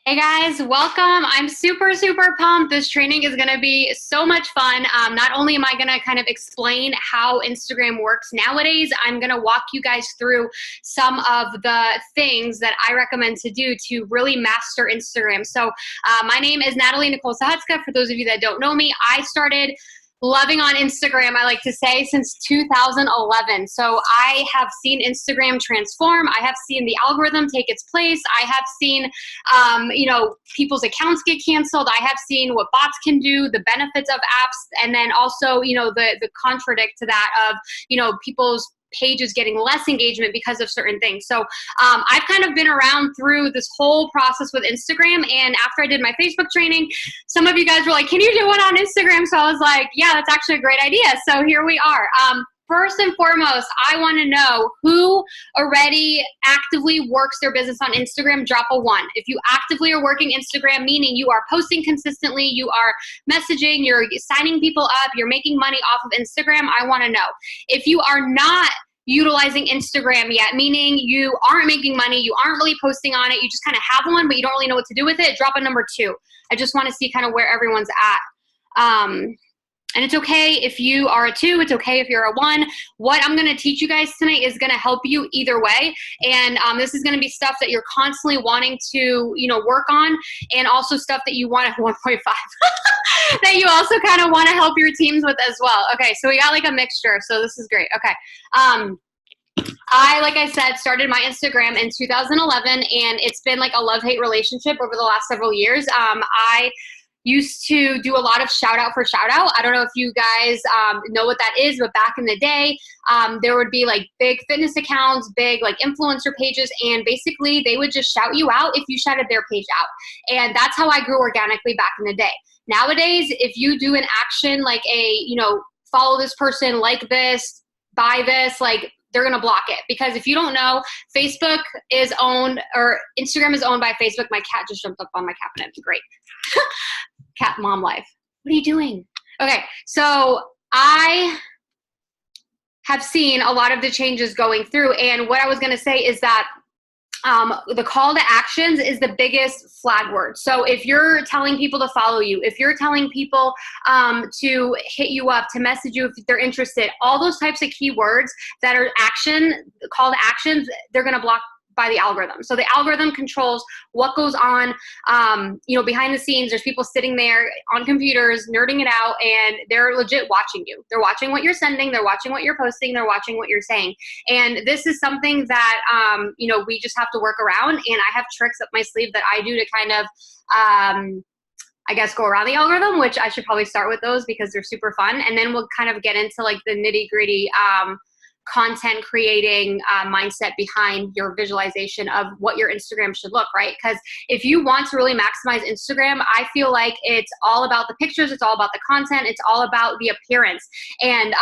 Hey guys, welcome. I'm super, super pumped. This training is going to be so much fun. Not only am I going to kind of explain how Instagram works nowadays, I'm going to walk you guys through some of the things that I recommend to do to really master Instagram. So my name is Natalie Nicole Sahutska. For those of you that don't know me, I started loving on Instagram, I like to say, since 2011. So I have seen Instagram transform. I have seen the algorithm take its place. I have seen, people's accounts get canceled. I have seen what bots can do, the benefits of apps, and then also, the contradict to that of, people's pages getting less engagement because of certain things. So I've kind of been around through this whole process with Instagram. And after I did my Facebook training, some of you guys were like, can you do one on Instagram? So I was like, yeah, that's actually a great idea. So here we are. First and foremost, I want to know who already actively works their business on Instagram. Drop a 1. If you actively are working Instagram, meaning you are posting consistently, you are messaging, you're signing people up, you're making money off of Instagram, I want to know. If you are not utilizing Instagram yet, meaning you aren't making money, you aren't really posting on it, you just kind of have one, but you don't really know what to do with it, drop a number 2. I just want to see kind of where everyone's at. And it's okay if you are a 2, it's okay if you're a 1. What I'm gonna teach you guys tonight is gonna help you either way. And this is gonna be stuff that you're constantly wanting to, work on, and also stuff that you want at 1.5 that you also kind of wanna help your teams with as well. Okay, so we got like a mixture, so this is great. Okay. Like I said, started my Instagram in 2011, and it's been like a love-hate relationship over the last several years. I used to do a lot of shout out for shout out. I don't know if you guys know what that is, but back in the day, there would be like big fitness accounts, big like influencer pages, and basically they would just shout you out if you shouted their page out. And that's how I grew organically back in the day. Nowadays, if you do an action like follow this person, like this, buy this, like they're going to block it. Because if you don't know, Facebook is owned, or Instagram is owned by Facebook. My cat just jumped up on my cabinet. Great. Cat mom life. What are you doing? Okay, so I have seen a lot of the changes going through, and what I was going to say is that the call to actions is the biggest flag word. So if you're telling people to follow you, if you're telling people to hit you up, to message you if they're interested, all those types of keywords that are call to actions, they're going to block by the algorithm. So the algorithm controls what goes on, behind the scenes. There's people sitting there on computers, nerding it out, and they're legit watching you. They're watching what you're sending. They're watching what you're posting. They're watching what you're saying. And this is something that, we just have to work around. And I have tricks up my sleeve that I do to kind of, go around the algorithm, which I should probably start with those because they're super fun. And then we'll kind of get into like the nitty gritty, content creating mindset behind your visualization of what your Instagram should look, right? Because if you want to really maximize Instagram, I feel like it's all about the pictures, it's all about the content, it's all about the appearance. And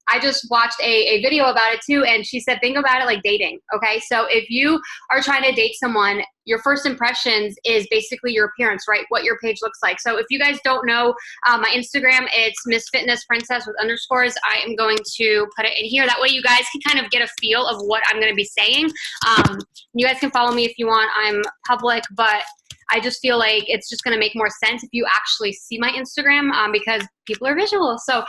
I just watched a video about it too, and she said, think about it like dating, okay? So if you are trying to date someone, your first impressions is basically your appearance, right? What your page looks like. So if you guys don't know my Instagram, it's Miss Fitness Princess with underscores. I am going to put it in here. That way you guys can kind of get a feel of what I'm going to be saying. You guys can follow me if you want. I'm public, but I just feel like it's just going to make more sense if you actually see my Instagram because people are visual. So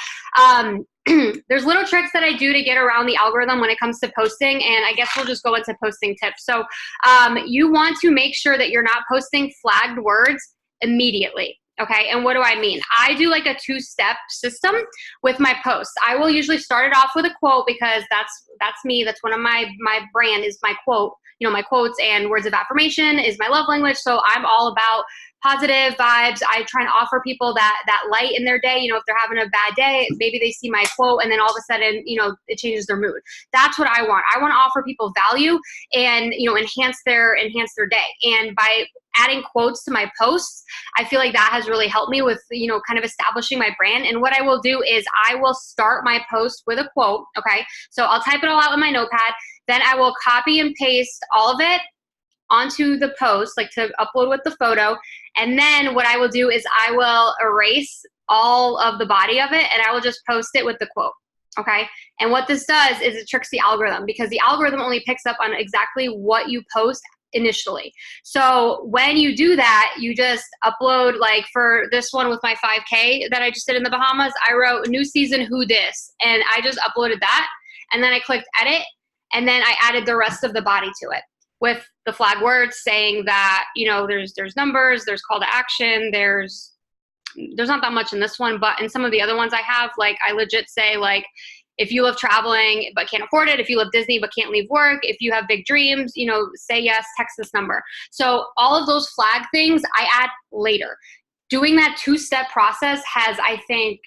there's little tricks that I do to get around the algorithm when it comes to posting, and I guess we'll just go into posting tips. So you want to make sure that you're not posting flagged words immediately. Okay, and what do I mean? I do like a 2-step system with my posts. I will usually start it off with a quote because that's me. That's one of my brand is my quote. My quotes and words of affirmation is my love language. So I'm all about positive vibes. I try and offer people that light in their day. If they're having a bad day, maybe they see my quote and then all of a sudden, it changes their mood. That's what I want. I want to offer people value and, enhance their day. And by adding quotes to my posts, I feel like that has really helped me with, kind of establishing my brand. And what I will do is I will start my post with a quote. Okay. So I'll type it all out in my notepad. Then I will copy and paste all of it onto the post, like to upload with the photo. And then what I will do is I will erase all of the body of it and I will just post it with the quote. Okay. And what this does is it tricks the algorithm because the algorithm only picks up on exactly what you post initially. So when you do that, you just upload, like for this one with my 5K that I just did in the Bahamas, I wrote new season, who dis, and I just uploaded that. And then I clicked edit, and then I added the rest of the body to it with the flag words saying that, you know, there's numbers, there's call to action, there's not that much in this one, but in some of the other ones I have, like I legit say, like, if you love traveling but can't afford it, if you love Disney but can't leave work, if you have big dreams, you know, say yes, text this number. So all of those flag things I add later. Doing that two-step process has, I think,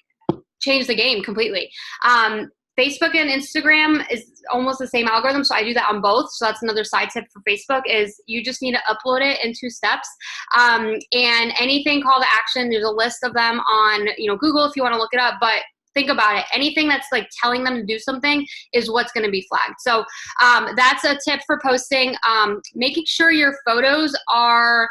changed the game completely. Facebook and Instagram is almost the same algorithm, so I do that on both. So that's another side tip for Facebook, is you just need to upload it in 2 steps. And anything call to action, there's a list of them on, you know, Google if you want to look it up, but think about it. Anything that's like telling them to do something is what's going to be flagged. So that's a tip for posting. Making sure your photos are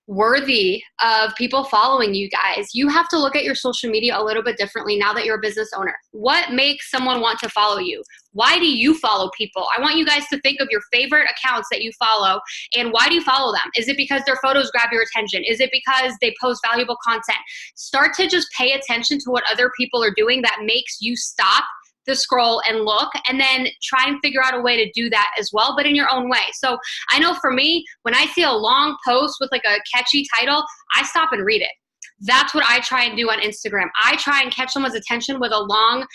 worthy of people following you guys. You have to look at your social media a little bit differently now that you're a business owner. What makes someone want to follow you? Why do you follow people? I want you guys to think of your favorite accounts that you follow, and why do you follow them? Is it because their photos grab your attention? Is it because they post valuable content? Start to just pay attention to what other people are doing that makes you stop the scroll and look, and then try and figure out a way to do that as well, but in your own way. So I know for me, when I see a long post with like a catchy title, I stop and read it. That's what I try and do on Instagram. I try and catch someone's attention with a long,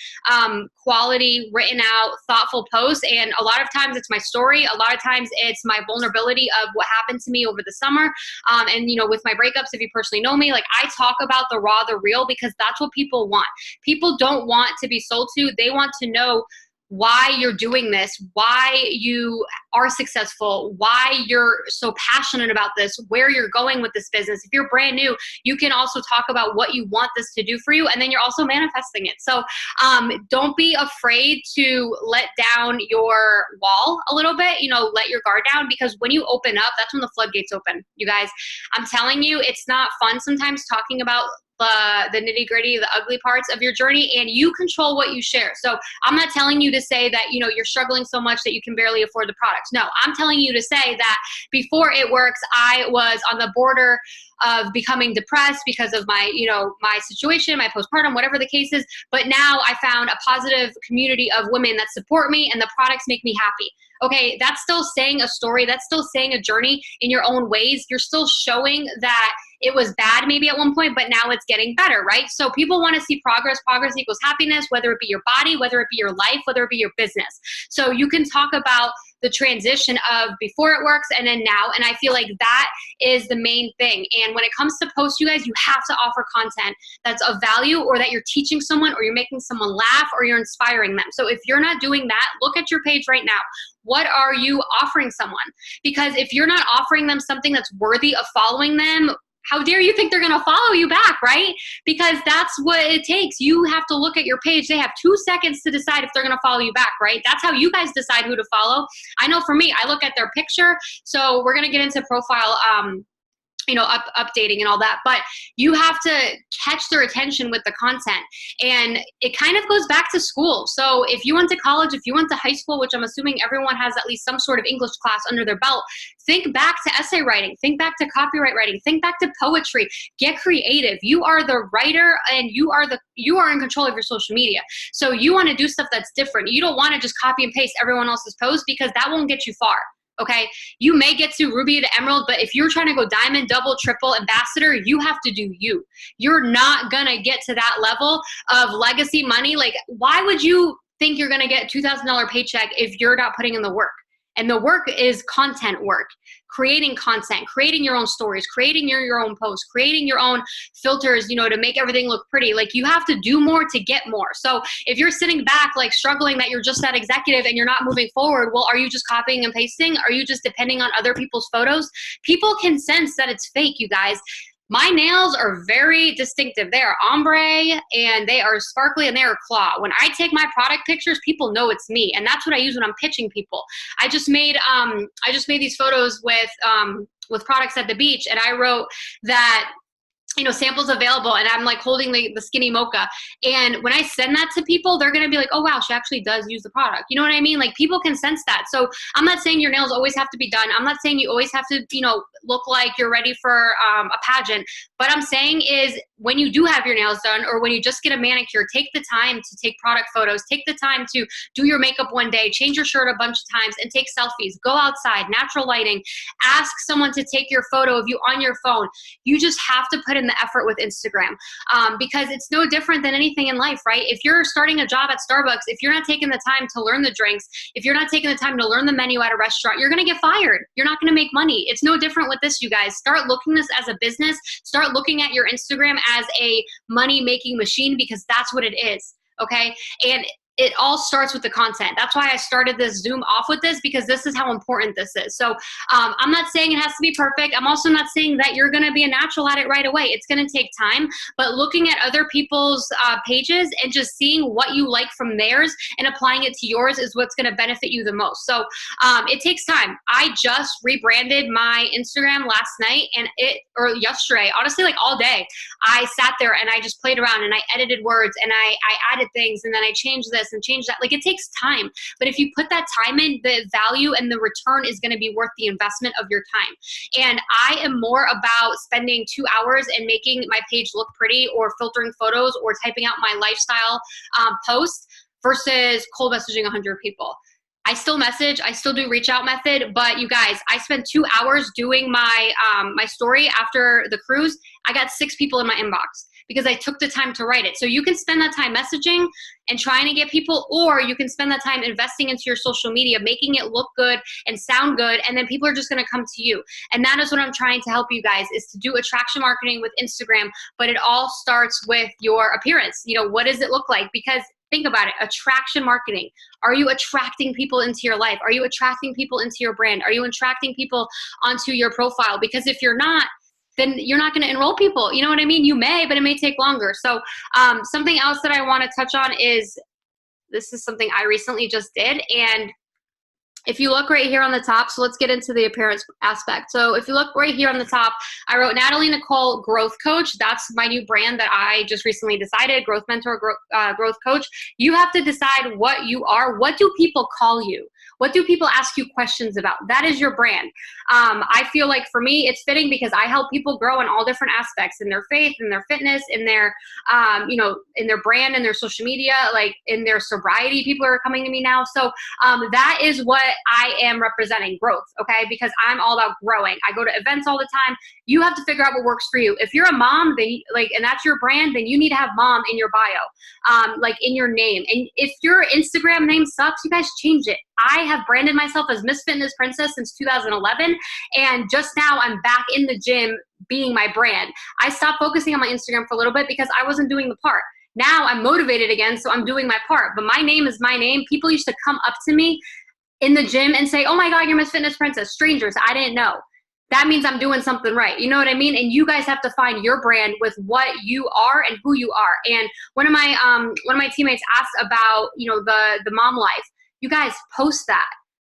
quality, written out, thoughtful post. And a lot of times it's my story. A lot of times it's my vulnerability of what happened to me over the summer. And, you know, with my breakups, if you personally know me, like I talk about the raw, the real, because that's what people want. People don't want to be sold to. They want to know why you're doing this, why you are successful, why you're so passionate about this, where you're going with this business. If you're brand new, you can also talk about what you want this to do for you, and then you're also manifesting it. So don't be afraid to let down your wall a little bit, you know, let your guard down, because when you open up, that's when the floodgates open, you guys. I'm telling you, it's not fun sometimes talking about the nitty gritty, the ugly parts of your journey, and you control what you share. So I'm not telling you to say that, you know, you're struggling so much that you can barely afford the products. No, I'm telling you to say that before It Works, I was on the border of becoming depressed because of my, you know, my situation, my postpartum, whatever the case is. But now I found a positive community of women that support me, and the products make me happy. Okay, that's still saying a story. That's still saying a journey in your own ways. You're still showing that it was bad maybe at one point, but now it's getting better, right? So people want to see progress. Progress equals happiness, whether it be your body, whether it be your life, whether it be your business. So you can talk about the transition of before It Works and then now. And I feel like that is the main thing. And when it comes to posts, you guys, you have to offer content that's of value, or that you're teaching someone, or you're making someone laugh, or you're inspiring them. So if you're not doing that, look at your page right now. What are you offering someone? Because if you're not offering them something that's worthy of following them, how dare you think they're going to follow you back, right? Because that's what it takes. You have to look at your page. They have 2 seconds to decide if they're going to follow you back, right? That's how you guys decide who to follow. I know for me, I look at their picture. So we're going to get into profile you know, updating and all that, but you have to catch their attention with the content. And it kind of goes back to school. So if you went to college, if you went to high school, which I'm assuming everyone has at least some sort of English class under their belt, think back to essay writing, think back to copyright writing, think back to poetry. Get creative. You are the writer, and you are in control of your social media. So you want to do stuff that's different. You don't want to just copy and paste everyone else's post, because that won't get you far. Okay, you may get to Ruby to Emerald, but if you're trying to go diamond, double, triple, ambassador, you have to do you. You're not gonna get to that level of legacy money. Like, why would you think you're gonna get a $2,000 paycheck if you're not putting in the work? And the work is content work, creating content, creating your own stories, creating your own posts, creating your own filters, you know, to make everything look pretty. Like, you have to do more to get more. So if you're sitting back, like struggling that you're just that executive and you're not moving forward, well, are you just copying and pasting? Are you just depending on other people's photos? People can sense that it's fake, you guys. My nails are very distinctive. They are ombre, and they are sparkly, and they are claw. When I take my product pictures, people know it's me, and that's what I use when I'm pitching people. I just made these photos with products at the beach, and I wrote that samples available, and I'm like holding the skinny mocha. And when I send that to people, they're going to be like, oh, wow, she actually does use the product. You know what I mean? Like, people can sense that. So I'm not saying your nails always have to be done. I'm not saying you always have to, look like you're ready for a pageant. But I'm saying is, when you do have your nails done, or when you just get a manicure, take the time to take product photos, take the time to do your makeup one day, change your shirt a bunch of times, and take selfies. Go outside, natural lighting, ask someone to take your photo of you on your phone. You just have to put in the effort with Instagram, because it's no different than anything in life, right? If you're starting a job at Starbucks, if you're not taking the time to learn the drinks, if you're not taking the time to learn the menu at a restaurant, you're going to get fired. You're not going to make money. It's no different with this, you guys. Start looking this as a business. Start looking at your Instagram as a money-making machine, because that's what it is, okay? And it all starts with the content. That's why I started this Zoom off with this, because this is how important this is. So I'm not saying it has to be perfect. I'm also not saying that you're going to be a natural at it right away. It's going to take time, but looking at other people's pages and just seeing what you like from theirs and applying it to yours is what's going to benefit you the most. So it takes time. I just rebranded my Instagram last night or yesterday, honestly, like all day. I sat there and I just played around and I edited words and I added things, and then I changed this and change that. Like, it takes time, but if you put that time in, the value and the return is going to be worth the investment of your time. And I am more about spending 2 hours and making my page look pretty, or filtering photos, or typing out my lifestyle post, versus cold messaging 100 people. I still message, I still do reach out method, but you guys, I spent 2 hours doing my my story after the cruise. I got 6 people in my inbox because I took the time to write it. So you can spend that time messaging and trying to get people, or you can spend that time investing into your social media, making it look good and sound good, and then people are just gonna come to you. And that is what I'm trying to help you guys, is to do attraction marketing with Instagram, but it all starts with your appearance. What does it look like? Because think about it, attraction marketing. Are you attracting people into your life? Are you attracting people into your brand? Are you attracting people onto your profile? Because if you're not, then you're not going to enroll people. You know what I mean? You may, but it may take longer. So something else that I want to touch on is, this is something I recently just did. And if you look right here on the top, so let's get into the appearance aspect. So if you look right here on the top, I wrote Natalie Nicole Growth Coach. That's my new brand that I just recently decided, Growth Mentor, Growth Coach. You have to decide what you are. What do people call you? What do people ask you questions about? That is your brand. I feel like for me, it's fitting because I help people grow in all different aspects, in their faith, in their fitness, in their, in their brand, in their social media, like in their sobriety. People are coming to me now. So that is what I am representing, growth, okay? Because I'm all about growing. I go to events all the time. You have to figure out what works for you. If you're a mom, then and that's your brand, then you need to have mom in your bio, like in your name. And if your Instagram name sucks, you guys change it. I have branded myself as Miss Fitness Princess since 2011, and just now I'm back in the gym being my brand. I stopped focusing on my Instagram for a little bit because I wasn't doing the part. Now I'm motivated again, so I'm doing my part. But my name is my name. People used to come up to me in the gym and say, oh my God, you're Miss Fitness Princess. Strangers, I didn't know. That means I'm doing something right. You know what I mean? And you guys have to find your brand with what you are and who you are. And one of my teammates asked about, the mom life. You guys post that.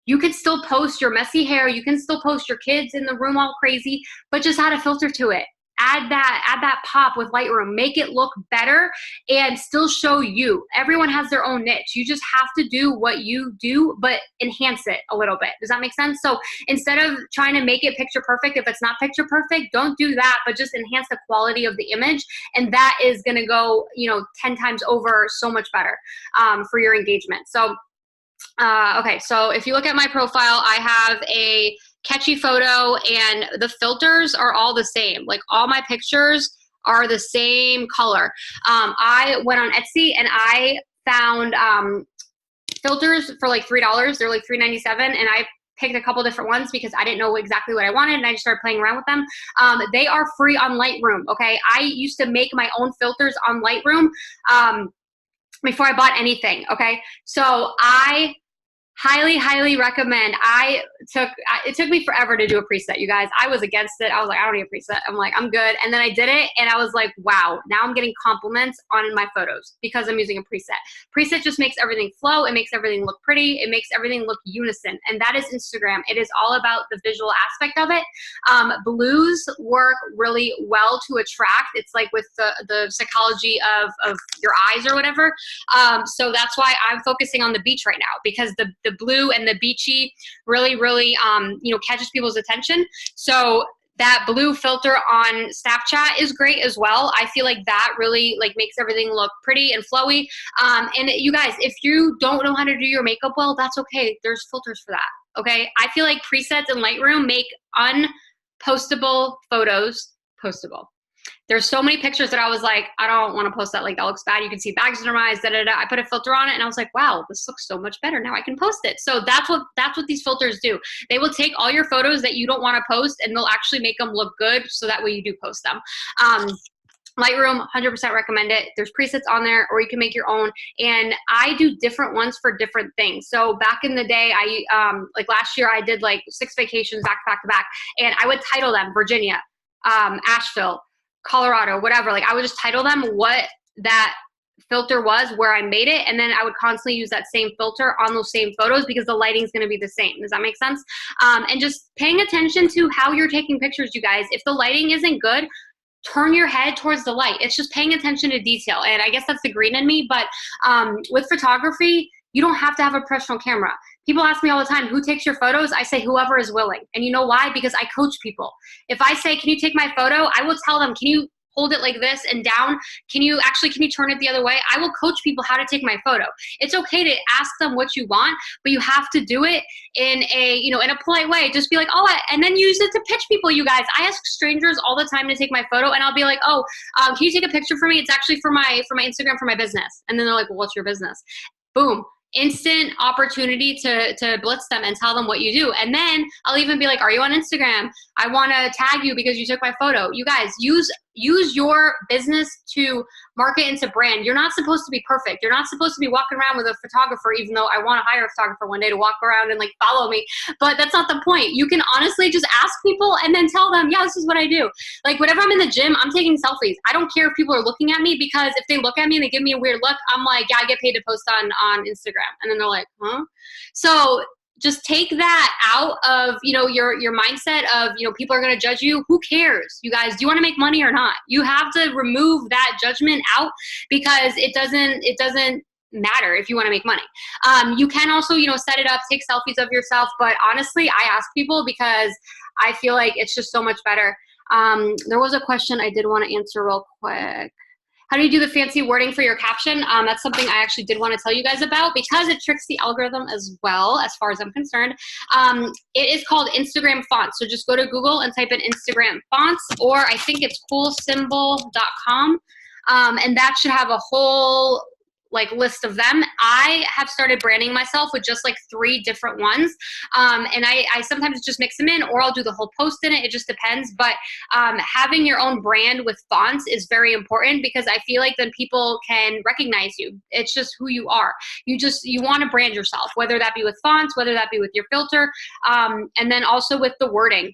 You can still post your messy hair. You can still post your kids in the room all crazy, but just add a filter to it. Add that pop with Lightroom. Make it look better and still show you. Everyone has their own niche. You just have to do what you do, but enhance it a little bit. Does that make sense? So instead of trying to make it picture perfect, if it's not picture perfect, don't do that, but just enhance the quality of the image. And that is going to go, 10 times over so much better for your engagement. So, okay. So if you look at my profile, I have a catchy photo, and the filters are all the same. Like, all my pictures are the same color. I went on Etsy and I found filters for like $3. They're like $3.97, and I picked a couple different ones because I didn't know exactly what I wanted, and I just started playing around with them. They are free on Lightroom, okay? I used to make my own filters on Lightroom before I bought anything, okay? So I Highly, highly recommend. It took me forever to do a preset, you guys. I was against it. I was like, I don't need a preset. I'm like, I'm good. And then I did it and I was like, wow, now I'm getting compliments on my photos because I'm using a preset. Preset just makes everything flow. It makes everything look pretty. It makes everything look unison. And that is Instagram. It is all about the visual aspect of it. Blues work really well to attract. It's like with the psychology of your eyes or whatever. So that's why I'm focusing on the beach right now, because the blue and the beachy really, really, catches people's attention. So that blue filter on Snapchat is great as well. I feel like that really like makes everything look pretty and flowy. And you guys, if you don't know how to do your makeup well, that's okay. There's filters for that. Okay. I feel like presets in Lightroom make unpostable photos postable. There's so many pictures that I was like, I don't want to post that. Like, that looks bad. You can see bags under my eyes, da, da, da. I put a filter on it and I was like, wow, this looks so much better. Now I can post it. So that's what these filters do. They will take all your photos that you don't want to post and they'll actually make them look good. So that way you do post them. Lightroom, 100% recommend it. There's presets on there, or you can make your own. And I do different ones for different things. So back in the day, like last year, I did like 6 vacations back to back, and I would title them Virginia, Asheville, Colorado, whatever. Like I would just title them what that filter was, where I made it, and then I would constantly use that same filter on those same photos because the lighting is going to be the same. Does that make sense? And just paying attention to how you're taking pictures, you guys. If the lighting isn't good, turn your head towards the light. It's just paying attention to detail. And I guess that's the green in me, but with photography, you don't have to have a professional camera. People ask me all the time, who takes your photos? I say whoever is willing. And you know why? Because I coach people. If I say, can you take my photo? I will tell them, can you hold it like this and down? Can you turn it the other way? I will coach people how to take my photo. It's okay to ask them what you want, but you have to do it in a polite way. Just be like, and then use it to pitch people, you guys. I ask strangers all the time to take my photo, and I'll be like, can you take a picture for me? It's actually for my Instagram, for my business. And then they're like, well, what's your business? Boom. Instant opportunity to blitz them and tell them what you do. And then I'll even be like, are you on Instagram? I want to tag you because you took my photo. You guys, use your business to market into brand. You're not supposed to be perfect. You're not supposed to be walking around with a photographer, even though I want to hire a photographer one day to walk around and like follow me. But that's not the point. You can honestly just ask people and then tell them, yeah, this is what I do. Like whenever I'm in the gym, I'm taking selfies. I don't care if people are looking at me, because if they look at me and they give me a weird look, I'm like, yeah, I get paid to post on Instagram. And then they're like, huh? So just take that out of, your mindset of, people are going to judge you. Who cares? You guys, do you want to make money or not? You have to remove that judgment out, because it doesn't matter if you want to make money. You can also, set it up, take selfies of yourself. But honestly, I ask people because I feel like it's just so much better. There was a question I did want to answer real quick. How do you do the fancy wording for your caption? That's something I actually did want to tell you guys about, because it tricks the algorithm as well, as far as I'm concerned. It is called Instagram fonts. So just go to Google and type in Instagram fonts, or I think it's coolsymbol.com. And that should have a whole list of them. I have started branding myself with just 3 different ones. And I sometimes just mix them in, or I'll do the whole post in it. It just depends. But having your own brand with fonts is very important, because I feel like then people can recognize you. It's just who you are. You want to brand yourself, whether that be with fonts, whether that be with your filter, and then also with the wording.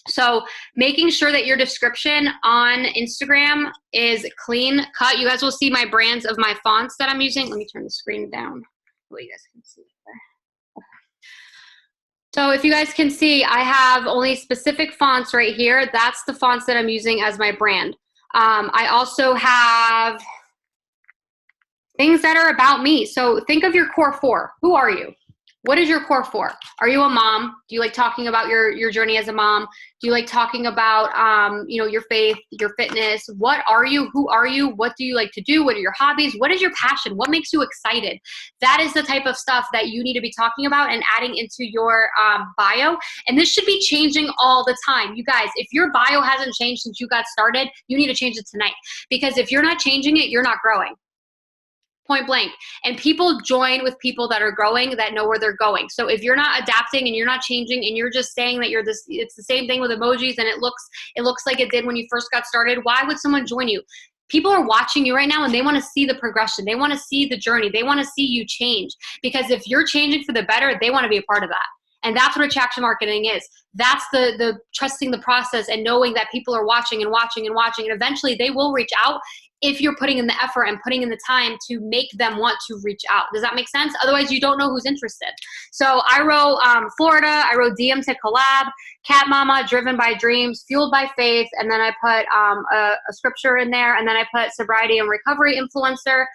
So making sure that your description on Instagram is clean cut. You guys will see my brands of my fonts that I'm using. Let me turn the screen down so you guys can see there. So if you guys can see, I have only specific fonts right here. That's the fonts that I'm using as my brand. I also have things that are about me. So think of your core 4. Who are you? What is your core 4? Are you a mom? Do you like talking about your journey as a mom? Do you like talking about, your faith, your fitness? What are you? Who are you? What do you like to do? What are your hobbies? What is your passion? What makes you excited? That is the type of stuff that you need to be talking about and adding into your bio. And this should be changing all the time. You guys, if your bio hasn't changed since you got started, you need to change it tonight. Because if you're not changing it, you're not growing. Point blank. And people join with people that are growing, that know where they're going. So if you're not adapting and you're not changing and you're just saying that it's the same thing with emojis and it looks like it did when you first got started, why would someone join you? People are watching you right now and they want to see the progression. They want to see the journey. They want to see you change, because if you're changing for the better, they want to be a part of that. And that's what attraction marketing is. That's the trusting the process and knowing that people are watching and watching and watching, and eventually they will reach out if you're putting in the effort and putting in the time to make them want to reach out. Does that make sense? Otherwise, you don't know who's interested. So I wrote Florida, I wrote DM to collab, Cat Mama, driven by dreams, fueled by faith, and then I put a scripture in there, and then I put sobriety and recovery influencer,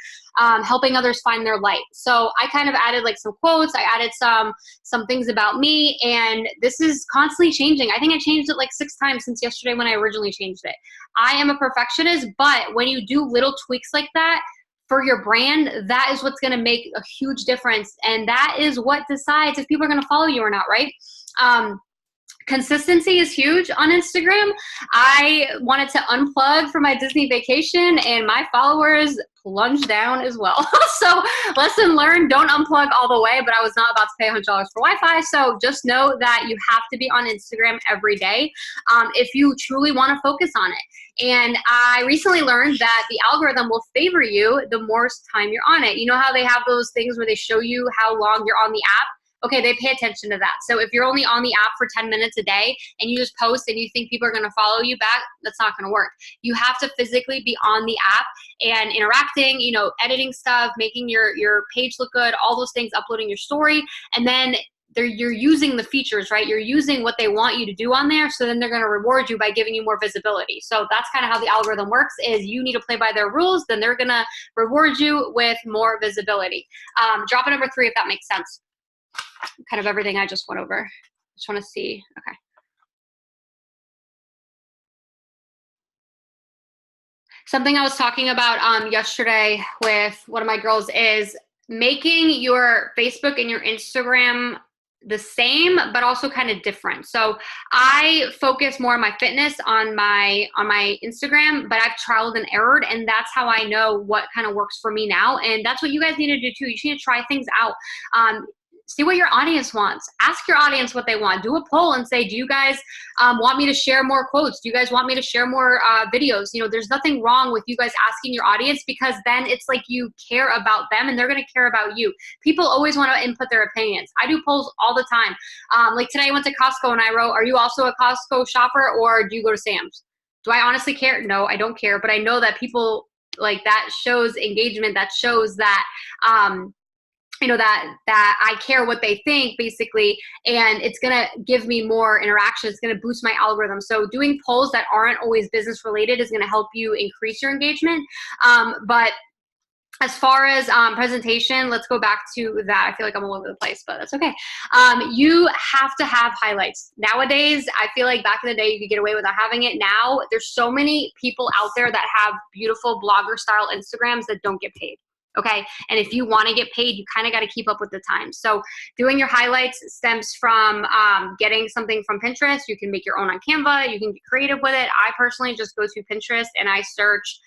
helping others find their light. So I kind of added like some quotes, I added some things about me, and this is constantly changing. I think I changed it like 6 times since yesterday when I originally changed it. I am a perfectionist, but when you do little tweaks like that for your brand, that is what's going to make a huge difference. And that is what decides if people are going to follow you or not, right? Consistency is huge on Instagram. I wanted to unplug from my Disney vacation and my followers plunged down as well. So lesson learned, don't unplug all the way, but I was not about to pay $100 for Wi-Fi. So just know that you have to be on Instagram every day if you truly want to focus on it. And I recently learned that the algorithm will favor you the more time you're on it. You know how they have those things where they show you how long you're on the app? Okay, they pay attention to that. So if you're only on the app for 10 minutes a day and you just post and you think people are gonna follow you back, that's not gonna work. You have to physically be on the app and interacting, you know, editing stuff, making your page look good, all those things, uploading your story, and then you're using the features, right? You're using what they want you to do on there, so then they're gonna reward you by giving you more visibility. So that's kind of how the algorithm works, is you need to play by their rules, then they're gonna reward you with more visibility. Drop it number 3 if that makes sense. Kind of everything I just went over. Just want to see. Okay. Something I was talking about yesterday with one of my girls is making your Facebook and your Instagram the same, but also kind of different. So I focus more on my fitness on my Instagram, but I've trialed and errored, and that's how I know what kind of works for me now. And that's what you guys need to do too. You need to try things out. See what your audience wants. Ask your audience what they want. Do a poll and say, do you guys want me to share more quotes? Do you guys want me to share more videos? You know, there's nothing wrong with you guys asking your audience, because then it's like you care about them and they're going to care about you. People always want to input their opinions. I do polls all the time. Like today I went to Costco and I wrote, are you also a Costco shopper or do you go to Sam's? Do I honestly care? No, I don't care. But I know that people, like, that shows engagement. That shows that, you know, that I care what they think, basically, and it's gonna give me more interaction. It's gonna boost my algorithm. So doing polls that aren't always business related is gonna help you increase your engagement. But as far as presentation, let's go back to that. I feel like I'm all over the place, but that's okay. You have to have highlights. Nowadays, I feel like back in the day, you could get away without having it. Now, there's so many people out there that have beautiful blogger style Instagrams that don't get paid. Okay. And if you want to get paid, you kind of got to keep up with the times. So doing your highlights stems from getting something from Pinterest. You can make your own on Canva. You can get creative with it. I personally just go to Pinterest and I search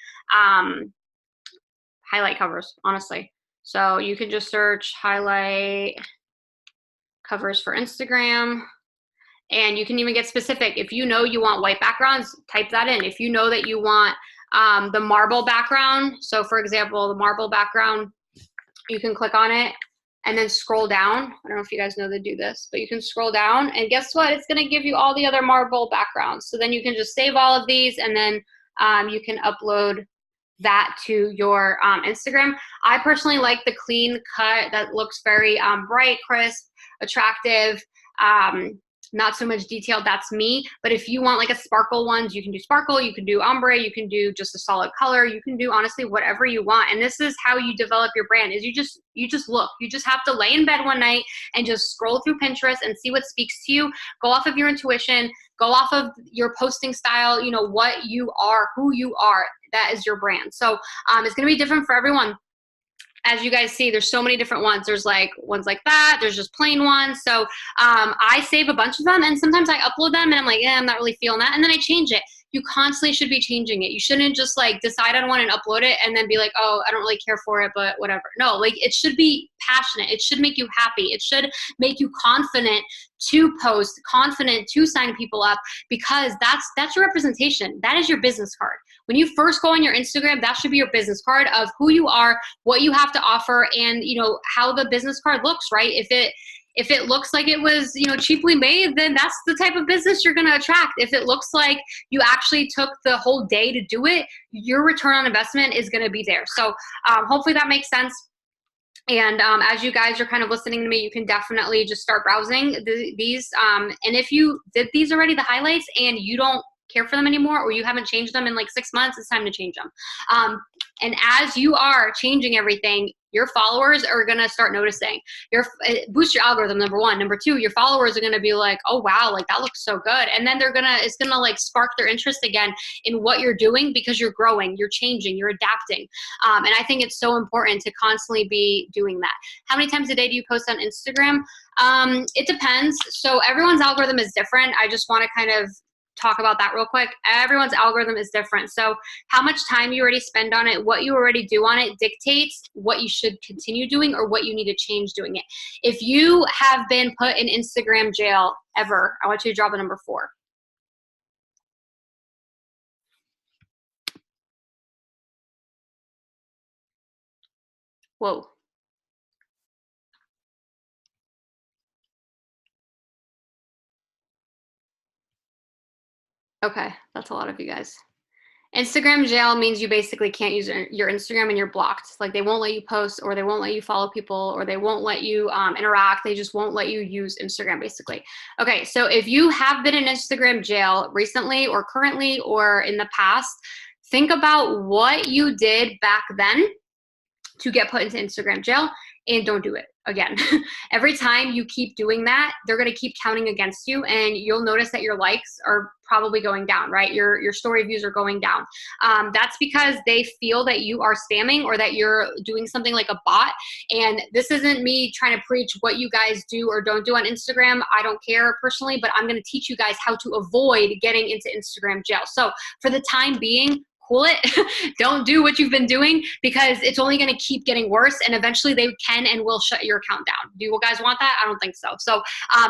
highlight covers, honestly. So you can just search highlight covers for Instagram. And you can even get specific. If you know you want white backgrounds, type that in. If you know that you want the marble background, so for example, the marble background, you can click on it and then scroll down. I don't know if you guys know they do this, but you can scroll down and guess what? It's going to give you all the other marble backgrounds. So then you can just save all of these and then you can upload that to your Instagram. I personally like the clean cut that looks very bright, crisp, attractive. Not so much detail, that's me. But if you want like a sparkle ones, you can do sparkle, you can do ombre, you can do just a solid color, you can do honestly whatever you want. And this is how you develop your brand, is you just look. You just have to lay in bed one night and just scroll through Pinterest and see what speaks to you. Go off of your intuition, go off of your posting style, you know, what you are, who you are. That is your brand. So it's gonna be different for everyone. As you guys see, there's so many different ones. There's like ones like that. There's just plain ones. So I save a bunch of them, and sometimes I upload them and I'm like, I'm not really feeling that. And then I change it. You constantly should be changing it. You shouldn't just like decide I don't want to upload it and then be like, oh, I don't really care for it, but whatever. No, like it should be passionate. It should make you happy. It should make you confident to post, confident to sign people up, because that's your representation. That is your business card. When you first go on your Instagram, that should be your business card of who you are, what you have to offer, and how the business card looks, right? If it looks like it was, cheaply made, then that's the type of business you're going to attract. If it looks like you actually took the whole day to do it, your return on investment is going to be there. So hopefully that makes sense. And as you guys are kind of listening to me, you can definitely just start browsing these. And if you did these already, the highlights, and you don't care for them anymore, or you haven't changed them in like 6 months, it's time to change them. And as you are changing everything, your followers are going to start noticing. Boost your algorithm, number one. Number two, your followers are going to be like, oh, wow, like that looks so good. And then it's going to like spark their interest again in what you're doing, because you're growing, you're changing, you're adapting. And I think it's so important to constantly be doing that. How many times a day do you post on Instagram? It depends. So everyone's algorithm is different. I just want to kind of talk about that real quick. Everyone's algorithm is different. So how much time you already spend on it, what you already do on it dictates what you should continue doing or what you need to change doing it. If you have been put in Instagram jail ever, I want you to drop a number 4. Whoa. Okay, that's a lot of you guys. Instagram jail means you basically can't use your Instagram and you're blocked. Like they won't let you post, or they won't let you follow people, or they won't let you interact. They just won't let you use Instagram basically. Okay, so if you have been in Instagram jail recently or currently or in the past, think about what you did back then to get put into Instagram jail, and don't do it again. Every time you keep doing that, they're going to keep counting against you, and you'll notice that your likes are probably going down, right? Your story views are going down. That's because they feel that you are spamming or that you're doing something like a bot. And this isn't me trying to preach what you guys do or don't do on Instagram. I don't care personally, but I'm going to teach you guys how to avoid getting into Instagram jail. So for the time being, cool it. Don't do what you've been doing, because it's only going to keep getting worse, and eventually they can and will shut your account down. Do you guys want that? I don't think so. So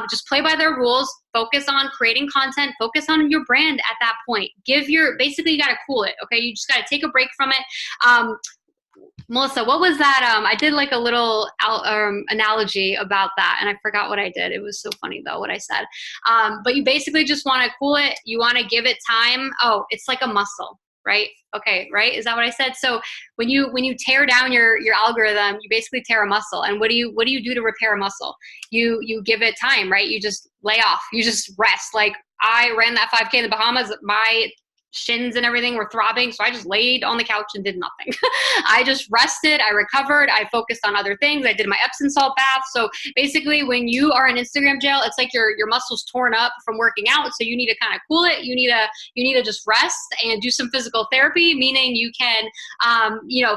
just play by their rules, focus on creating content, focus on your brand at that point. Basically you got to cool it. Okay. You just got to take a break from it. Melissa, what was that? I did like a little analogy about that, and I forgot what I did. It was so funny though, what I said. But you basically just want to cool it. You want to give it time. Oh, it's like a muscle. Right? Okay, right? Is that what I said? So when you tear down your algorithm, you basically tear a muscle. And what do you do to repair a muscle? You give it time, right? You just lay off. You just rest. Like I ran that 5K in the Bahamas. My shins and everything were throbbing, so I just laid on the couch and did nothing. I just rested, I recovered, I focused on other things. I did my Epsom salt bath. So basically when you are in Instagram jail, it's like your muscles torn up from working out, so you need to kind of cool it. You need to just rest and do some physical therapy, meaning you can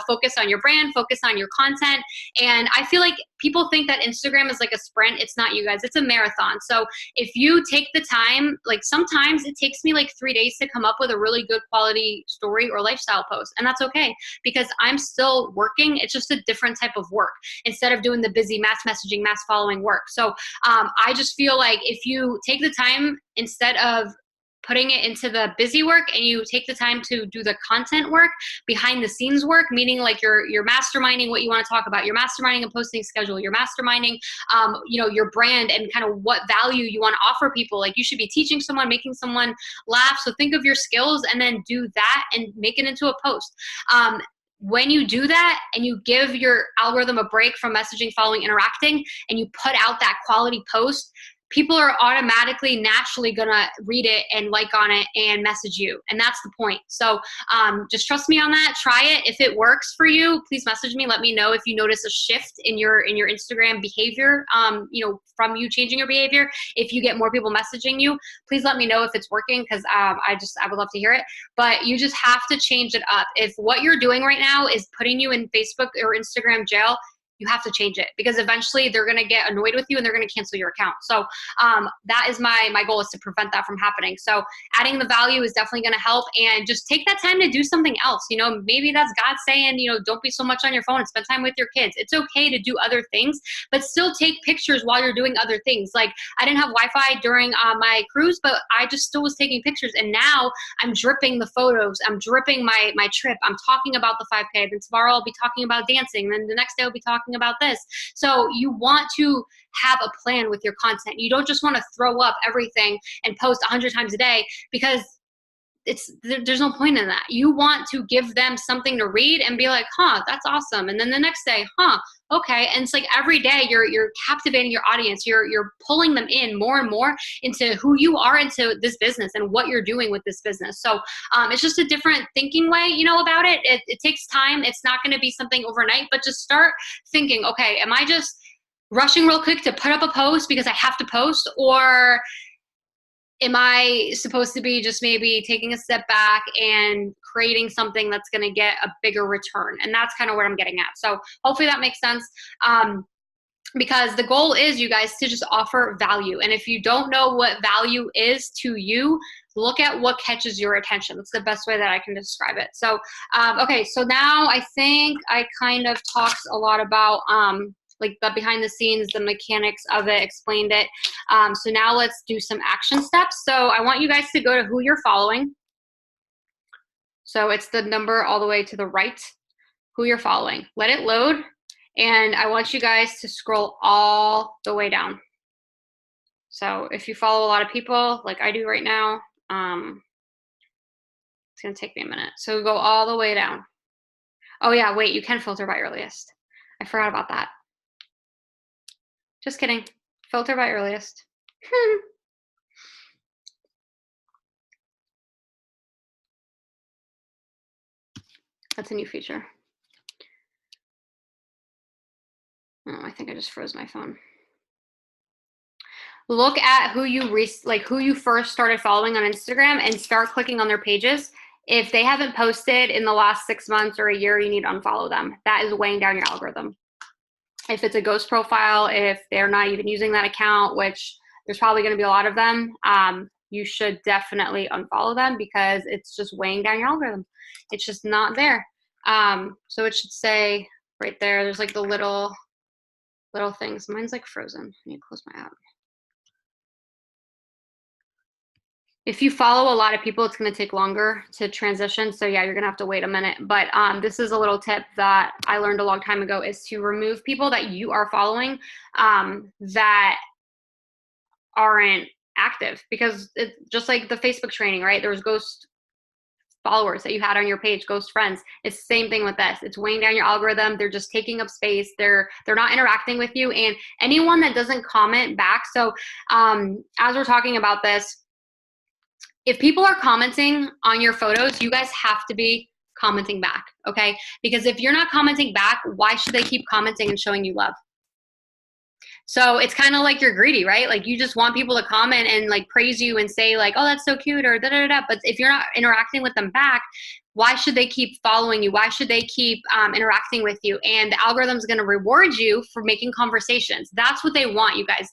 focus on your brand, focus on your content. And I feel like people think that Instagram is like a sprint. It's not, you guys. It's a marathon. So if you take the time, like sometimes it takes me like 3 days to come up with a really good quality story or lifestyle post. And that's okay, because I'm still working. It's just a different type of work instead of doing the busy mass messaging, mass following work. So I just feel like if you take the time, instead of putting it into the busy work, and you take the time to do the content work, behind the scenes work, meaning like you're masterminding what you want to talk about, you're masterminding a posting schedule, you're masterminding your brand and kind of what value you want to offer people. Like you should be teaching someone, making someone laugh. So think of your skills and then do that and make it into a post. When you do that and you give your algorithm a break from messaging, following, interacting, and you put out that quality post, people are automatically, naturally gonna read it and like on it and message you. And that's the point. So just trust me on that. Try it. If it works for you, please message me. Let me know if you notice a shift in your Instagram behavior, from you changing your behavior. If you get more people messaging you, please let me know if it's working, because I would love to hear it. But you just have to change it up. If what you're doing right now is putting you in Facebook or Instagram jail, you have to change it, because eventually they're going to get annoyed with you and they're going to cancel your account. So that is my goal, is to prevent that from happening. So adding the value is definitely going to help, and just take that time to do something else. You know, maybe that's God saying, you know, don't be so much on your phone and spend time with your kids. It's okay to do other things, but still take pictures while you're doing other things. Like, I didn't have Wi-Fi during my cruise, but I just still was taking pictures. And now I'm dripping the photos. I'm dripping my trip. I'm talking about the 5K. Then tomorrow I'll be talking about dancing. Then the next day I'll be talking about this. So you want to have a plan with your content. You don't just want to throw up everything and post 100 times a day, because there's no point in that. You want to give them something to read and be like, huh, that's awesome. And then the next day, huh, okay. And it's like every day you're captivating your audience. You're pulling them in more and more into who you are, into this business and what you're doing with this business. So it's just a different thinking way, you know, about it. It takes time. It's not going to be something overnight, but just start thinking, okay, am I just rushing real quick to put up a post because I have to post? Or am I supposed to be just maybe taking a step back and creating something that's going to get a bigger return? And that's kind of what I'm getting at. So hopefully that makes sense. Because the goal is, you guys, to just offer value. And if you don't know what value is to you, look at what catches your attention. That's the best way that I can describe it. So, okay, so now I think I kind of talked a lot about like the behind the scenes, the mechanics of it, explained it. So now let's do some action steps. So I want you guys to go to who you're following. So it's the number all the way to the right, who you're following. Let it load. And I want you guys to scroll all the way down. So if you follow a lot of people like I do right now, it's gonna take me a minute. So go all the way down. Oh yeah, wait, you can filter by earliest. I forgot about that. Just kidding. Filter by earliest. That's a new feature. Oh, I think I just froze my phone. Look at who you first started following on Instagram and start clicking on their pages. If they haven't posted in the last 6 months or a year, you need to unfollow them. That is weighing down your algorithm. If it's a ghost profile, if they're not even using that account, which there's probably going to be a lot of them, you should definitely unfollow them, because it's just weighing down your algorithm. It's just not there. So it should say right there, there's like the little things. Mine's like frozen. I need to close my app. If you follow a lot of people, it's going to take longer to transition. So yeah, you're going to have to wait a minute. But this is a little tip that I learned a long time ago, is to remove people that you are following that aren't active, because it's just like the Facebook training, right? There's ghost followers that you had on your page, ghost friends. It's the same thing with this. It's weighing down your algorithm. They're just taking up space. They're not interacting with you. And anyone that doesn't comment back. So as we're talking about this, if people are commenting on your photos, you guys have to be commenting back, okay? Because if you're not commenting back, why should they keep commenting and showing you love? So it's kind of like you're greedy, right? Like you just want people to comment and like praise you and say like, oh, that's so cute, or da da da. But if you're not interacting with them back, why should they keep following you? Why should they keep interacting with you? And the algorithm is going to reward you for making conversations. That's what they want, you guys.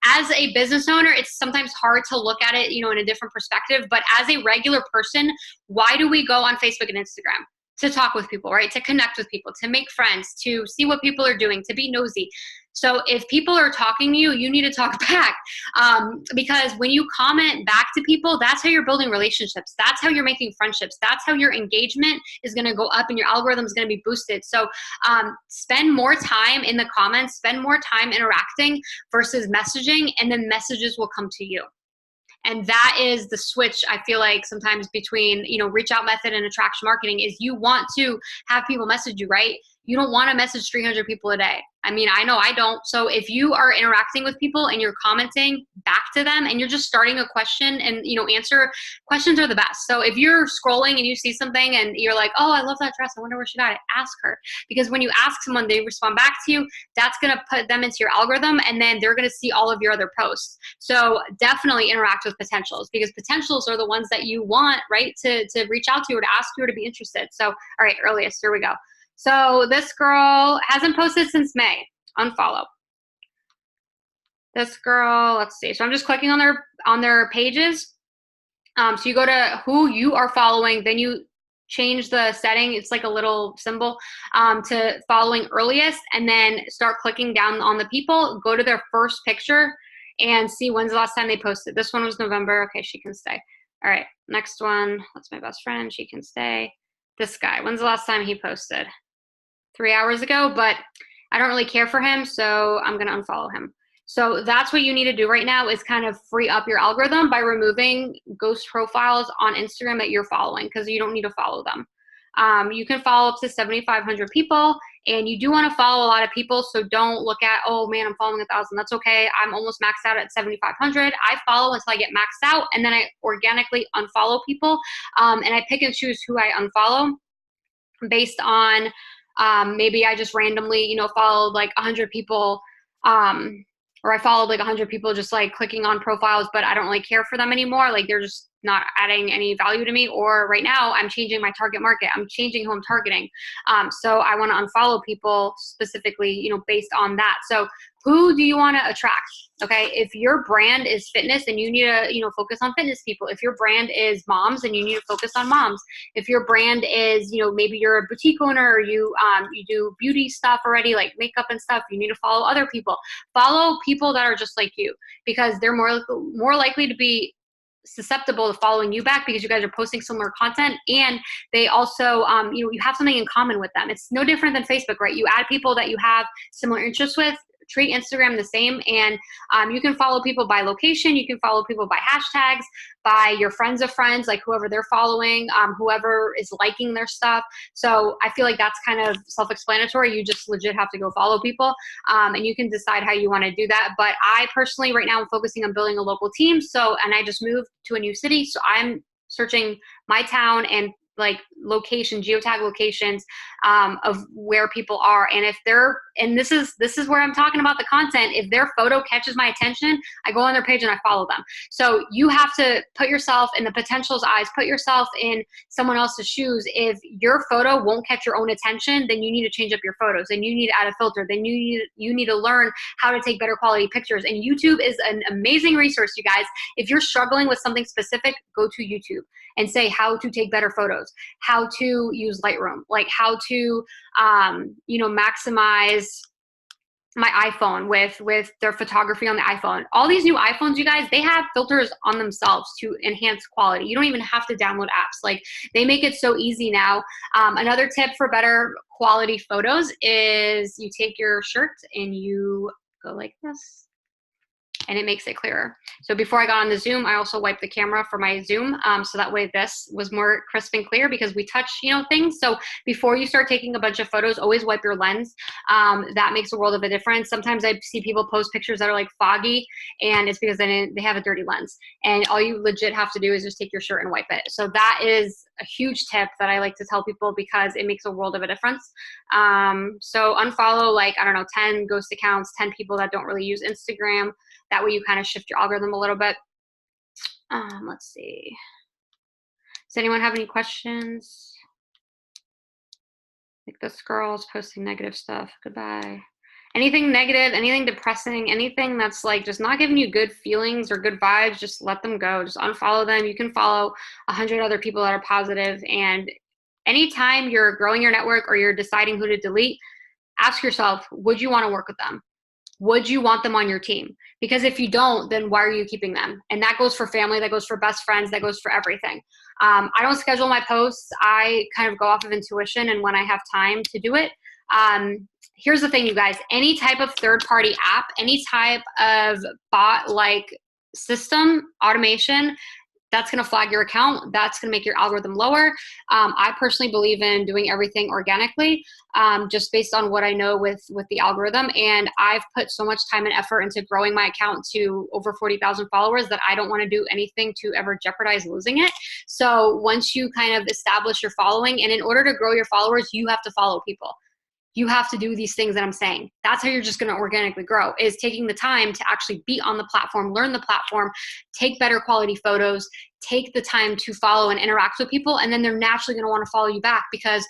As a business owner, it's sometimes hard to look at it, in a different perspective. But as a regular person, why do we go on Facebook and Instagram? To talk with people, right? To connect with people, to make friends, to see what people are doing, to be nosy. So if people are talking to you, you need to talk back, because when you comment back to people, that's how you're building relationships. That's how you're making friendships. That's how your engagement is going to go up and your algorithm is going to be boosted. So spend more time in the comments, spend more time interacting versus messaging, and then messages will come to you. And that is the switch, I feel like, sometimes between, reach out method and attraction marketing, is you want to have people message you, right? You don't want to message 300 people a day. I mean, I know I don't. So if you are interacting with people and you're commenting back to them and you're just starting a question and, answer, questions are the best. So if you're scrolling and you see something and you're like, oh, I love that dress, I wonder where she got it, ask her. Because when you ask someone, they respond back to you, that's going to put them into your algorithm, and then they're going to see all of your other posts. So definitely interact with potentials, because potentials are the ones that you want, right, to reach out to or to ask you or to be interested. So, all right, earliest, here we go. So this girl hasn't posted since May. Unfollow. This girl, let's see. So I'm just clicking on their pages. So you go to who you are following, then you change the setting. It's like a little symbol to following earliest, and then start clicking down on the people. Go to their first picture and see when's the last time they posted. This one was November. Okay, she can stay. All right, next one. That's my best friend. She can stay. This guy, when's the last time he posted? 3 hours ago, but I don't really care for him, so I'm gonna unfollow him. So that's what you need to do right now, is kind of free up your algorithm by removing ghost profiles on Instagram that you're following, because you don't need to follow them. You can follow up to 7,500 people, and you do want to follow a lot of people, so don't look at, oh man, I'm following 1,000. That's okay. I'm almost maxed out at 7,500. I follow until I get maxed out, and then I organically unfollow people, and I pick and choose who I unfollow based on maybe I just randomly, followed like 100 people, or I followed like 100 people just like clicking on profiles, but I don't really care for them anymore. Like they're just not adding any value to me. Or right now I'm changing my target market. I'm changing who I'm targeting. So I want to unfollow people specifically, based on that. So who do you want to attract? Okay. If your brand is fitness, then you need to, focus on fitness people. If your brand is moms, then you need to focus on moms. If your brand is, maybe you're a boutique owner, or you do beauty stuff already, like makeup and stuff, you need to follow other people. Follow people that are just like you, because they're more likely to be susceptible to following you back, because you guys are posting similar content, and they also you have something in common with them. It's no different than Facebook, right? You add people that you have similar interests with. Treat Instagram the same, and you can follow people by location. You can follow people by hashtags, by your friends of friends, like whoever they're following, whoever is liking their stuff. So I feel like that's kind of self-explanatory. You just legit have to go follow people, and you can decide how you want to do that. But I personally right now am focusing on building a local team. And I just moved to a new city, so I'm searching my town and like geotag locations of where people are. And if this is where I'm talking about the content, if their photo catches my attention, I go on their page and I follow them. So you have to put yourself in the potential's eyes, put yourself in someone else's shoes. If your photo won't catch your own attention, then you need to change up your photos, and you need to add a filter. Then you need to learn how to take better quality pictures. And YouTube is an amazing resource, you guys. If you're struggling with something specific, go to YouTube and say how to take better photos, how to use Lightroom, like how to, maximize my iPhone with their photography on the iPhone. All these new iPhones, you guys, they have filters on themselves to enhance quality. You don't even have to download apps. Like they make it so easy now. Another tip for better quality photos is you take your shirt and you go like this, and it makes it clearer. So before I got on the Zoom, I also wiped the camera for my Zoom, so that way this was more crisp and clear, because we touch, things. So before you start taking a bunch of photos, always wipe your lens. That makes a world of a difference. Sometimes I see people post pictures that are like foggy, and it's because they have a dirty lens. And all you legit have to do is just take your shirt and wipe it. So that is a huge tip that I like to tell people, because it makes a world of a difference. So unfollow 10 ghost accounts, 10 people that don't really use Instagram. That way you kind of shift your algorithm a little bit. Let's see. Does anyone have any questions? Like this girl's posting negative stuff. Goodbye. Anything negative, anything depressing, anything that's like just not giving you good feelings or good vibes, just let them go. Just unfollow them. You can follow 100 other people that are positive. And anytime you're growing your network or you're deciding who to delete, ask yourself, would you want to work with them? Would you want them on your team? Because if you don't, then why are you keeping them? And that goes for family, that goes for best friends, that goes for everything. I don't schedule my posts. I kind of go off of intuition and when I have time to do it. Here's the thing, you guys, any type of third-party app, any type of bot-like system, automation, that's going to flag your account. That's going to make your algorithm lower. I personally believe in doing everything organically, just based on what I know with the algorithm. And I've put so much time and effort into growing my account to over 40,000 followers that I don't want to do anything to ever jeopardize losing it. So once you kind of establish your following, and in order to grow your followers, you have to follow people. You have to do these things that I'm saying. That's how you're just going to organically grow, is taking the time to actually be on the platform, learn the platform, take better quality photos, take the time to follow and interact with people. And then they're naturally going to want to follow you back, because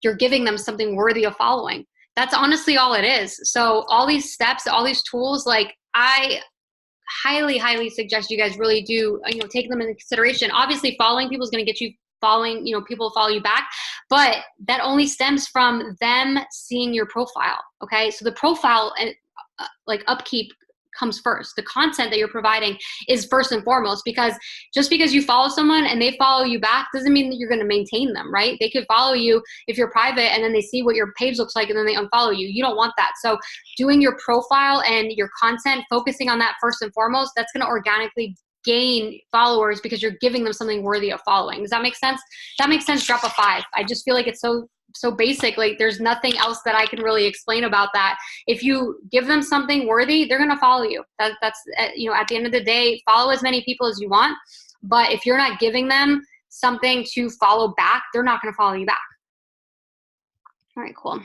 you're giving them something worthy of following. That's honestly all it is. So all these steps, all these tools, like I highly, highly suggest you guys really do, take them into consideration. Obviously, following people is going to get you following, people follow you back, but that only stems from them seeing your profile. Okay. So the profile and like upkeep comes first. The content that you're providing is first and foremost, because just because you follow someone and they follow you back doesn't mean that you're going to maintain them, right? They could follow you if you're private and then they see what your page looks like and then they unfollow you. You don't want that. So doing your profile and your content, focusing on that first and foremost, that's going to organically gain followers because you're giving them something worthy of following. Does that make sense? If that makes sense, drop a 5. I just feel like it's so basic. Like there's nothing else that I can really explain about that. If you give them something worthy, they're going to follow you. That's at the end of the day, follow as many people as you want. But if you're not giving them something to follow back, they're not going to follow you back. All right, cool.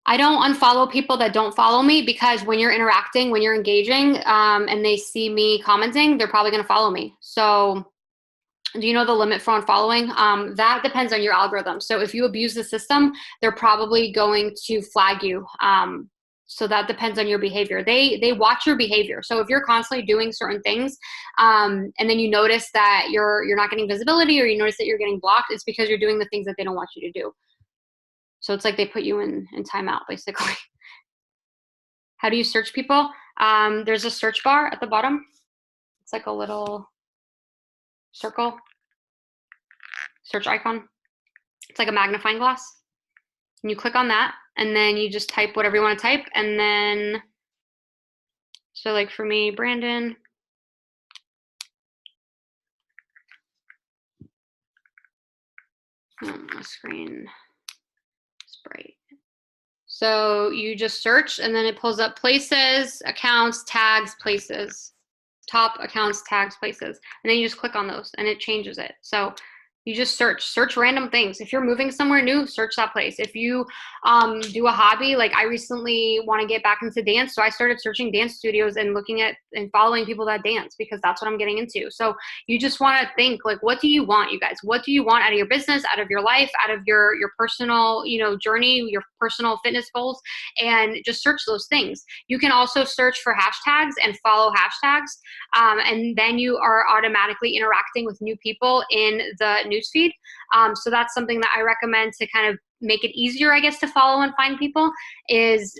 I don't unfollow people that don't follow me, because when you're interacting, when you're engaging, and they see me commenting, they're probably going to follow me. So do you know the limit for unfollowing? That depends on your algorithm. So if you abuse the system, they're probably going to flag you. So that depends on your behavior. They watch your behavior. So if you're constantly doing certain things, and then you notice that you're not getting visibility, or you notice that you're getting blocked, it's because you're doing the things that they don't want you to do. So it's like they put you in timeout, basically. How do you search people? There's a search bar at the bottom. It's like a little circle, search icon. It's like a magnifying glass. And you click on that, and then you just type whatever you want to type. And then, so like for me, Brandon. My screen is bright. So you just search, and then it pulls up places, accounts, tags, places, top accounts, tags, places. And then you just click on those and it changes it. So you just search random things. If you're moving somewhere new, search that place. If you do a hobby, like I recently want to get back into dance, so I started searching dance studios and looking at and following people that dance, because that's what I'm getting into. So you just want to think, like, what do you want, you guys? What do you want out of your business, out of your life, out of your personal, journey, your personal fitness goals, and just search those things. You can also search for hashtags and follow hashtags, and then you are automatically interacting with new people in the newsfeed. So that's something that I recommend to kind of make it easier, I guess, to follow and find people is,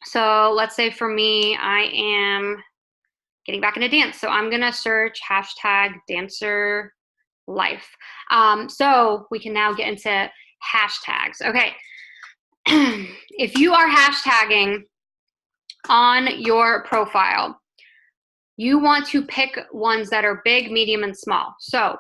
so let's say for me, I am getting back into dance. So I'm going to search hashtag dancer life. So we can now get into hashtags. Okay. If you are hashtagging on your profile, you want to pick ones that are big, medium, and small. So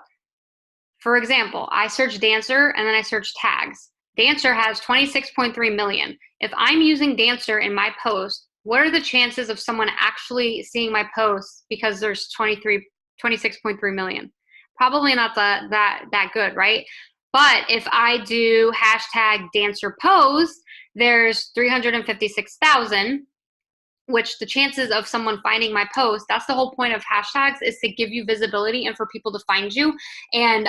for example, I search dancer and then I search tags. Dancer has 26.3 million. If I'm using dancer in my post, what are the chances of someone actually seeing my post because there's 26.3 million? Probably not that good, right? But if I do hashtag dancer pose, there's 356,000. Which the chances of someone finding my post, that's the whole point of hashtags, is to give you visibility and for people to find you. And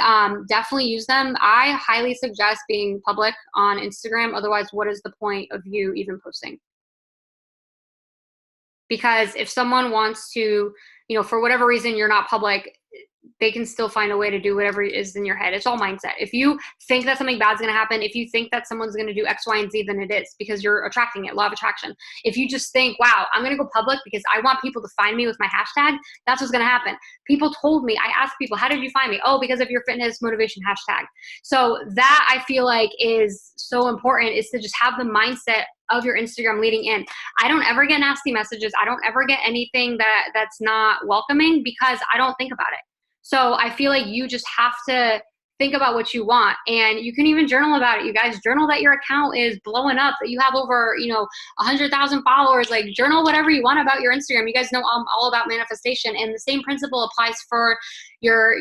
definitely use them. I highly suggest being public on Instagram. Otherwise, what is the point of you even posting? Because if someone wants to, for whatever reason you're not public, they can still find a way to do whatever is in your head. It's all mindset. If you think that something bad's going to happen, if you think that someone's going to do X, Y, and Z, then it is, because you're attracting it, law of attraction. If you just think, wow, I'm going to go public because I want people to find me with my hashtag, that's what's going to happen. People told me, I asked people, how did you find me? Oh, because of your fitness motivation hashtag. So that I feel like is so important, is to just have the mindset of your Instagram leading in. I don't ever get nasty messages. I don't ever get anything that's not welcoming, because I don't think about it. So I feel like you just have to think about what you want, and you can even journal about it. You guys journal that your account is blowing up, that you have over, 100,000 followers. Like, journal whatever you want about your Instagram. You guys know I'm all about manifestation, and the same principle applies for your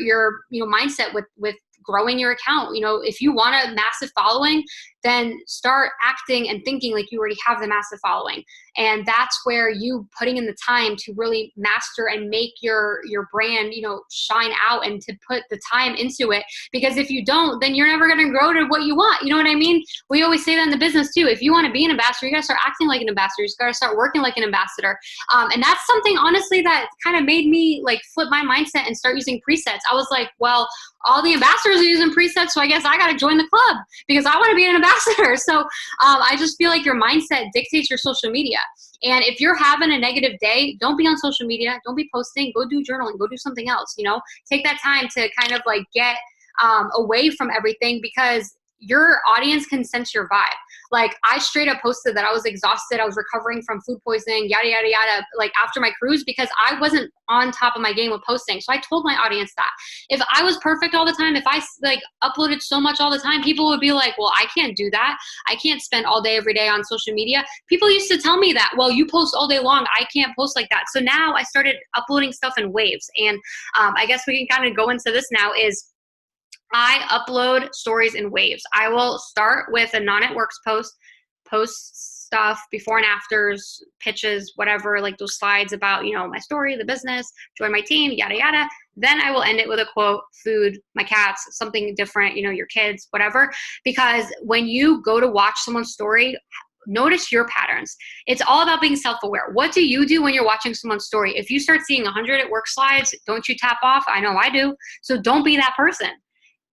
mindset with growing your account. If you want a massive following, then start acting and thinking like you already have the massive following. And that's where you putting in the time to really master and make your brand, you know, shine out, and to put the time into it. Because if you don't, then you're never going to grow to what you want. You know what I mean? We always say that in the business too. If you want to be an ambassador, you got to start acting like an ambassador. You just got to start working like an ambassador. And that's something, honestly, that kind of made me like flip my mindset and start using presets. I was like, well, all the ambassadors are using presets, so I guess I got to join the club because I want to be an ambassador. So I just feel like your mindset dictates your social media. And if you're having a negative day, don't be on social media. Don't be posting. Go do journaling. Go do something else. You know, take that time to kind of like get away from everything, because your audience can sense your vibe. Like, I straight up posted that I was exhausted. I was recovering from food poisoning, yada, yada, yada, like after my cruise, because I wasn't on top of my game with posting. So I told my audience that if I was perfect all the time, if I like uploaded so much all the time, people would be like, well, I can't do that. I can't spend all day, every day on social media. People used to tell me that, well, you post all day long. I can't post like that. So now I started uploading stuff in waves. And I guess we can kind of go into this now is, I upload stories in waves. I will start with a non it works post stuff, before and afters, pitches, whatever, like those slides about, you know, my story, the business, join my team, yada, yada. Then I will end it with a quote, food, my cats, something different, you know, your kids, whatever. Because when you go to watch someone's story, notice your patterns. It's all about being self-aware. What do you do when you're watching someone's story? If you start seeing 100 at work slides, don't you tap off? I know I do. So don't be that person.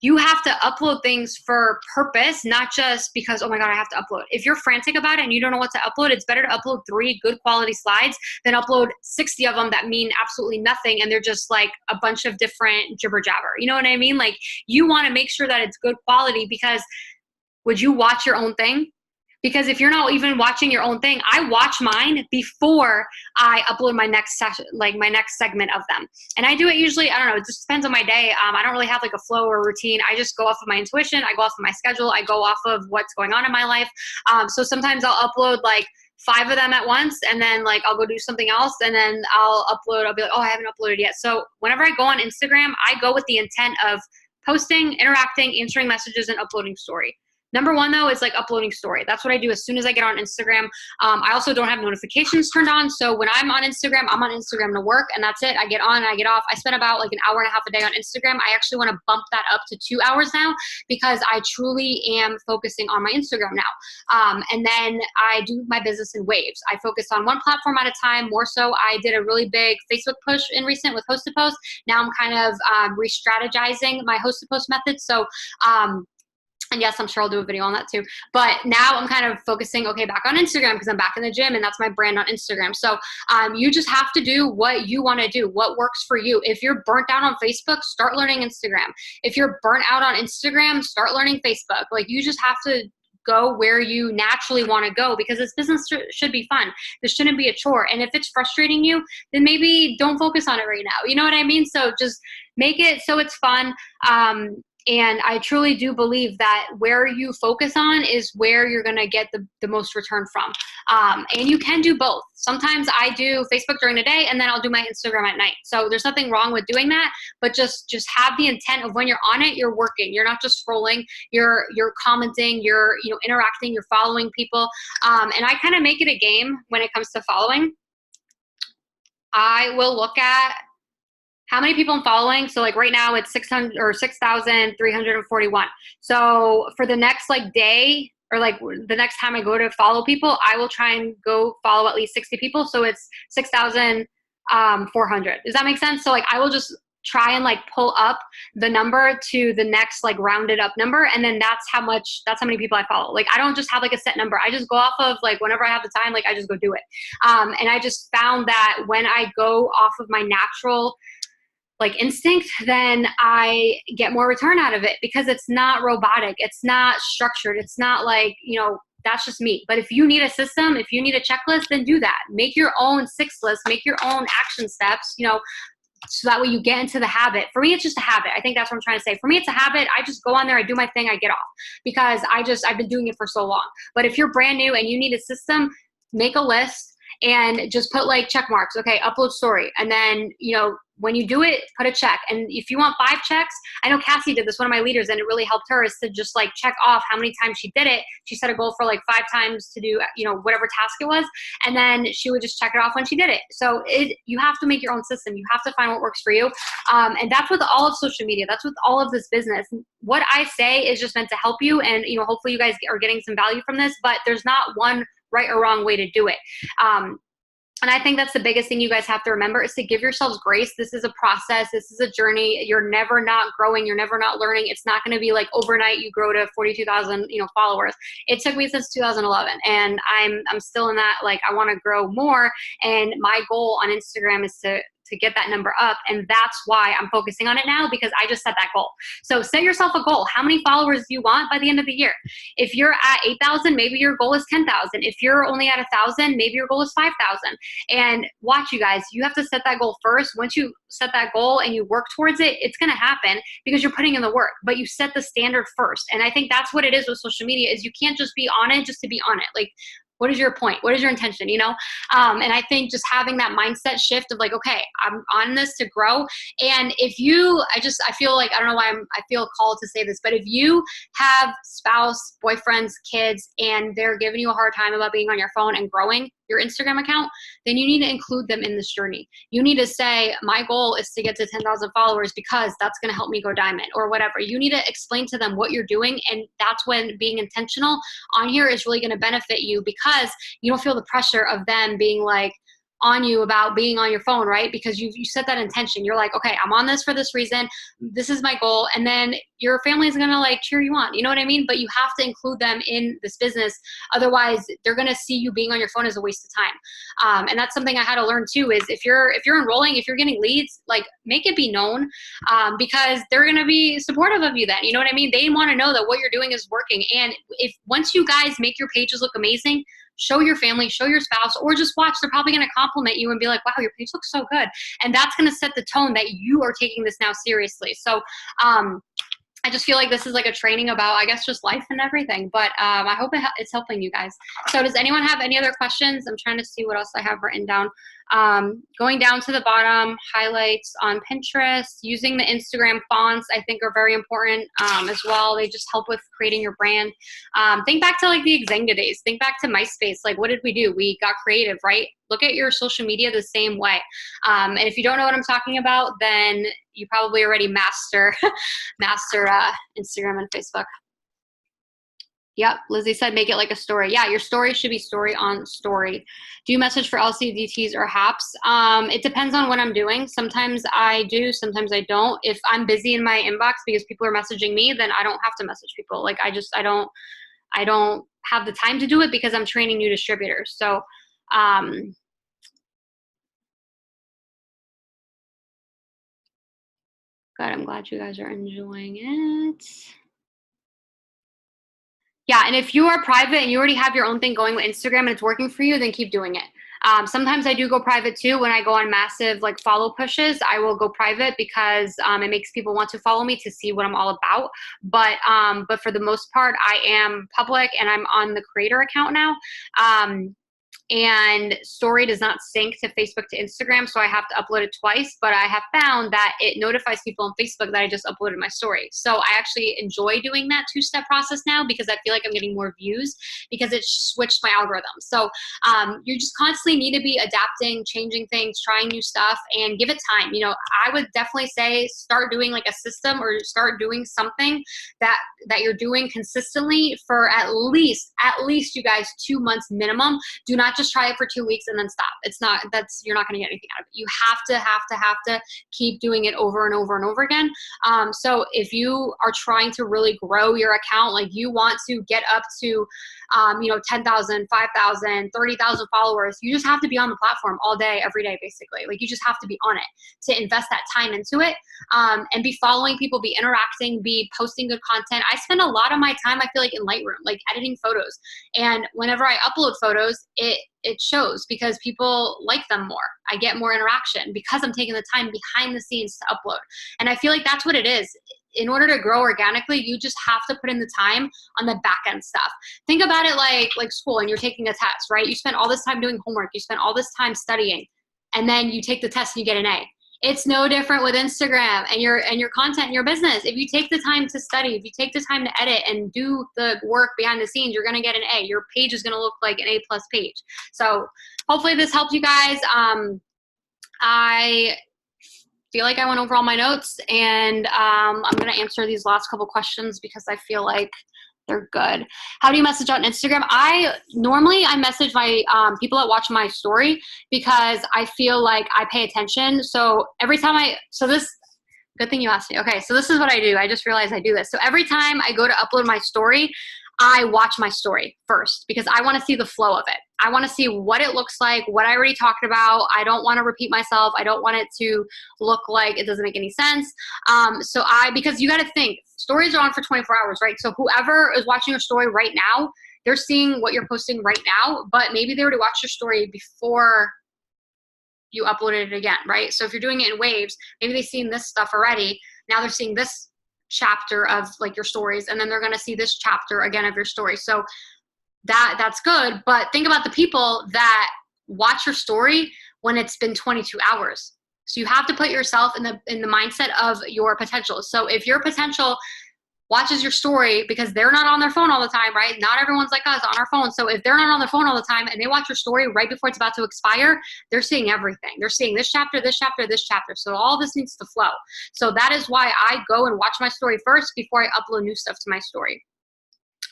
You have to upload things for purpose, not just because, oh my God, I have to upload. If you're frantic about it and you don't know what to upload, it's better to upload 3 good quality slides than upload 60 of them that mean absolutely nothing. And they're just like a bunch of different jibber jabber. You know what I mean? Like, you want to make sure that it's good quality, because would you watch your own thing? Because if you're not even watching your own thing, I watch mine before I upload my next session, like my next segment of them. And I do it usually, I don't know, it just depends on my day. I don't really have like a flow or a routine. I just go off of my intuition. I go off of my schedule. I go off of what's going on in my life. So sometimes I'll upload like 5 of them at once, and then like I'll go do something else, and then I'll be like, oh, I haven't uploaded yet. So whenever I go on Instagram, I go with the intent of posting, interacting, answering messages, and uploading story. Number one, though, is like uploading story. That's what I do as soon as I get on Instagram. I also don't have notifications turned on. So when I'm on Instagram, I'm on Instagram to work, and that's it. I get on and I get off. I spend about like an hour and a half a day on Instagram. I actually want to bump that up to 2 hours now, because I truly am focusing on my Instagram now. And then I do my business in waves. I focus on one platform at a time. More so, I did a really big Facebook push in recent with Host to Post. Now I'm kind of re-strategizing my Host to Post method. So, and yes, I'm sure I'll do a video on that too. But now I'm kind of focusing, okay, back on Instagram, because I'm back in the gym, and that's my brand on Instagram. So you just have to do what you want to do, what works for you. If you're burnt out on Facebook, start learning Instagram. If you're burnt out on Instagram, start learning Facebook. Like, you just have to go where you naturally want to go, because this business should be fun. This shouldn't be a chore. And if it's frustrating you, then maybe don't focus on it right now. You know what I mean? So just make it so it's fun. And I truly do believe that where you focus on is where you're going to get the most return from. And you can do both. Sometimes I do Facebook during the day, and then I'll do my Instagram at night. So there's nothing wrong with doing that, but just have the intent of when you're on it, you're working. You're not just scrolling. You're commenting. You're interacting. You're following people. And I kind of make it a game when it comes to following. I will look at how many people I'm following. So like right now it's 600 or 6,341. So for the next like day, or like the next time I go to follow people, I will try and go follow at least 60 people. So it's 6,400. Does that make sense? So like I will just try and like pull up the number to the next like rounded up number. And then that's how many people I follow. Like I don't just have like a set number. I just go off of like whenever I have the time, like I just go do it. And I just found that when I go off of my natural like instinct, then I get more return out of it, because it's not robotic. It's not structured. It's not like, that's just me. But if you need a system, if you need a checklist, then do that. Make your own 6 list, make your own action steps, so that way you get into the habit. For me, it's just a habit. I think that's what I'm trying to say. For me, it's a habit. I just go on there, I do my thing, I get off, because I've been doing it for so long. But if you're brand new and you need a system, make a list and just put like check marks. Okay, upload story. And then, you know, when you do it, put a check. And if you want 5 checks, I know Cassie did this, one of my leaders, and it really helped her, is to just like check off how many times she did it. She set a goal for like 5 times to do, you know, whatever task it was. And then she would just check it off when she did it. So you have to make your own system. You have to find what works for you. And that's with all of social media. That's with all of this business. What I say is just meant to help you. And, you know, hopefully you guys are getting some value from this, but there's not one right or wrong way to do it. And I think that's the biggest thing you guys have to remember, is to give yourselves grace. This is a process. This is a journey. You're never not growing. You're never not learning. It's not going to be like overnight you grow to 42,000, you know, followers. It took me since 2011, and I'm still in that, like, I want to grow more. And my goal on Instagram is to get that number up. And that's why I'm focusing on it now, because I just set that goal. So set yourself a goal. How many followers do you want by the end of the year? If you're at 8,000, maybe your goal is 10,000. If you're only at 1,000, maybe your goal is 5,000. And watch, you guys, you have to set that goal first. Once you set that goal and you work towards it, it's going to happen because you're putting in the work, but you set the standard first. And I think that's what it is with social media, is you can't just be on it just to be on it. Like, what is your point? What is your intention? You know? And I think just having that mindset shift of like, okay, I'm on this to grow. And if you, I feel like, I don't know why I feel called to say this, but if you have spouse, boyfriends, kids, and they're giving you a hard time about being on your phone and growing your Instagram account, then you need to include them in this journey. You need to say, my goal is to get to 10,000 followers because that's going to help me go diamond, or whatever. You need to explain to them what you're doing. And that's when being intentional on here is really going to benefit you, because you don't feel the pressure of them being like on you about being on your phone, right? Because you set that intention. You're like, okay, I'm on this for this reason. This is my goal. And then your family is going to like cheer you on. You know what I mean? But you have to include them in this business. Otherwise, they're going to see you being on your phone as a waste of time. And that's something I had to learn too, is if you're enrolling, if you're getting leads, like, make it be known, because they're going to be supportive of you then. You know what I mean? They want to know that what you're doing is working. And if once you guys make your pages look amazing, show your family, show your spouse, or just watch. They're probably going to compliment you and be like, wow, your page looks so good. And that's going to set the tone that you are taking this now seriously. So I just feel like this is like a training about, I guess, just life and everything. But I hope it's helping you guys. So does anyone have any other questions? I'm trying to see what else I have written down. Going down to the bottom, highlights on Pinterest, using the Instagram fonts, I think, are very important as well. They just help with creating your brand. Think back to like the Xanga days. Think back to MySpace. Like, what did we do? We got creative, right? Look at your social media the same way. And if you don't know what I'm talking about, then you probably already master Instagram and Facebook. Yep, Lizzie said make it like a story. Yeah, your story should be story on story. Do you message for LCDTs or HAPs? It depends on what I'm doing. Sometimes I do, sometimes I don't. If I'm busy in my inbox because people are messaging me, then I don't have to message people. Like, I don't have the time to do it because I'm training new distributors. So good, I'm glad you guys are enjoying it. Yeah, and if you are private and you already have your own thing going with Instagram and it's working for you, then keep doing it. Sometimes I do go private too. When I go on massive like follow pushes, I will go private because it makes people want to follow me to see what I'm all about. But for the most part, I am public and I'm on the creator account now. And story does not sync to Facebook to Instagram, so I have to upload it twice, but I have found that it notifies people on Facebook that I just uploaded my story. So I actually enjoy doing that 2-step process now because I feel like I'm getting more views because it switched my algorithm. So you just constantly need to be adapting, changing things, trying new stuff, and give it time. You know, I would definitely say start doing like a system or start doing something that you're doing consistently for at least you guys 2 months minimum. Do not just try it for 2 weeks and then stop. You're not going to get anything out of it. You have to keep doing it over and over and over again. So if you are trying to really grow your account, like you want to get up to, 10,000, 5,000, 30,000 followers, you just have to be on the platform all day, every day, basically. Like you just have to be on it to invest that time into it, and be following people, be interacting, be posting good content. I spend a lot of my time, I feel like, in Lightroom, like editing photos. And whenever I upload photos, it shows because people like them more. I get more interaction because I'm taking the time behind the scenes to upload. And I feel like that's what it is. in order to grow organically, you just have to put in the time on the back end stuff. Think about it like school, and you're taking a test, right? You spent all this time doing homework, you spent all this time studying, and then you take the test and you get an A. It's no different with Instagram and your content in your business. If you take the time to study, if you take the time to edit and do the work behind the scenes, you're going to get an A. Your page is going to look like an A+ page. So hopefully this helped you guys. I feel like I went over all my notes, and I'm going to answer these last couple questions because I feel like they're good. How do you message on Instagram? Normally I message my people that watch my story because I feel like I pay attention. So every time good thing you asked me. Okay, so this is what I do. I just realized I do this. So every time I go to upload my story, I watch my story first because I want to see the flow of it. I want to see what it looks like, what I already talked about. I don't want to repeat myself. I don't want it to look like it doesn't make any sense. Because you got to think, stories are on for 24 hours, right? So whoever is watching your story right now, they're seeing what you're posting right now, but maybe they already watched your story before you uploaded it again, right? So if you're doing it in waves, maybe they've seen this stuff already. Now they're seeing this chapter of like your stories, and then they're going to see this chapter again of your story. So that's good. But think about the people that watch your story when it's been 22 hours. So you have to put yourself in the mindset of your potential. So if your potential watches your story, because they're not on their phone all the time, right? Not everyone's like us on our phone. So if they're not on their phone all the time and they watch your story right before it's about to expire, they're seeing everything. They're seeing this chapter, this chapter, this chapter. So all this needs to flow. So that is why I go and watch my story first before I upload new stuff to my story.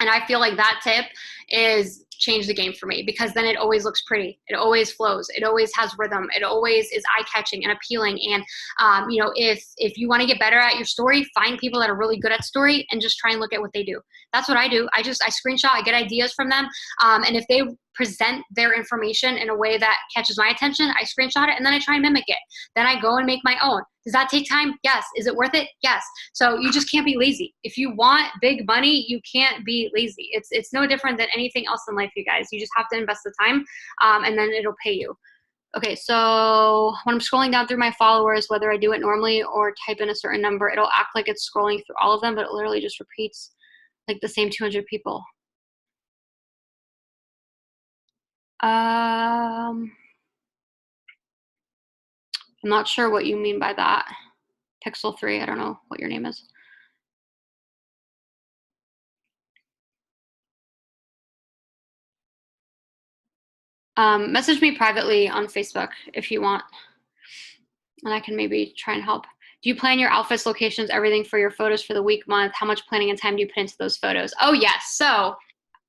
And I feel like that tip is changed the game for me, because then it always looks pretty. It always flows. It always has rhythm. It always is eye-catching and appealing. And, if you want to get better at your story, find people that are really good at story and just try and look at what they do. That's what I do. I screenshot, I get ideas from them. And if they present their information in a way that catches my attention, I screenshot it and then I try and mimic it. Then I go and make my own. Does that take time? Yes. Is it worth it? Yes. So you just can't be lazy. If you want big money, you can't be lazy. It's no different than anything else in life, you guys. You just have to invest the time, and then it'll pay you. Okay, so when I'm scrolling down through my followers, whether I do it normally or type in a certain number, it'll act like it's scrolling through all of them, but it literally just repeats like the same 200 people. I'm not sure what you mean by that. Pixel 3, I don't know what your name is. Message me privately on Facebook if you want, and I can maybe try and help. Do you plan your outfits, locations, everything for your photos for the week, month? How much planning and time do you put into those photos? Oh, yes. So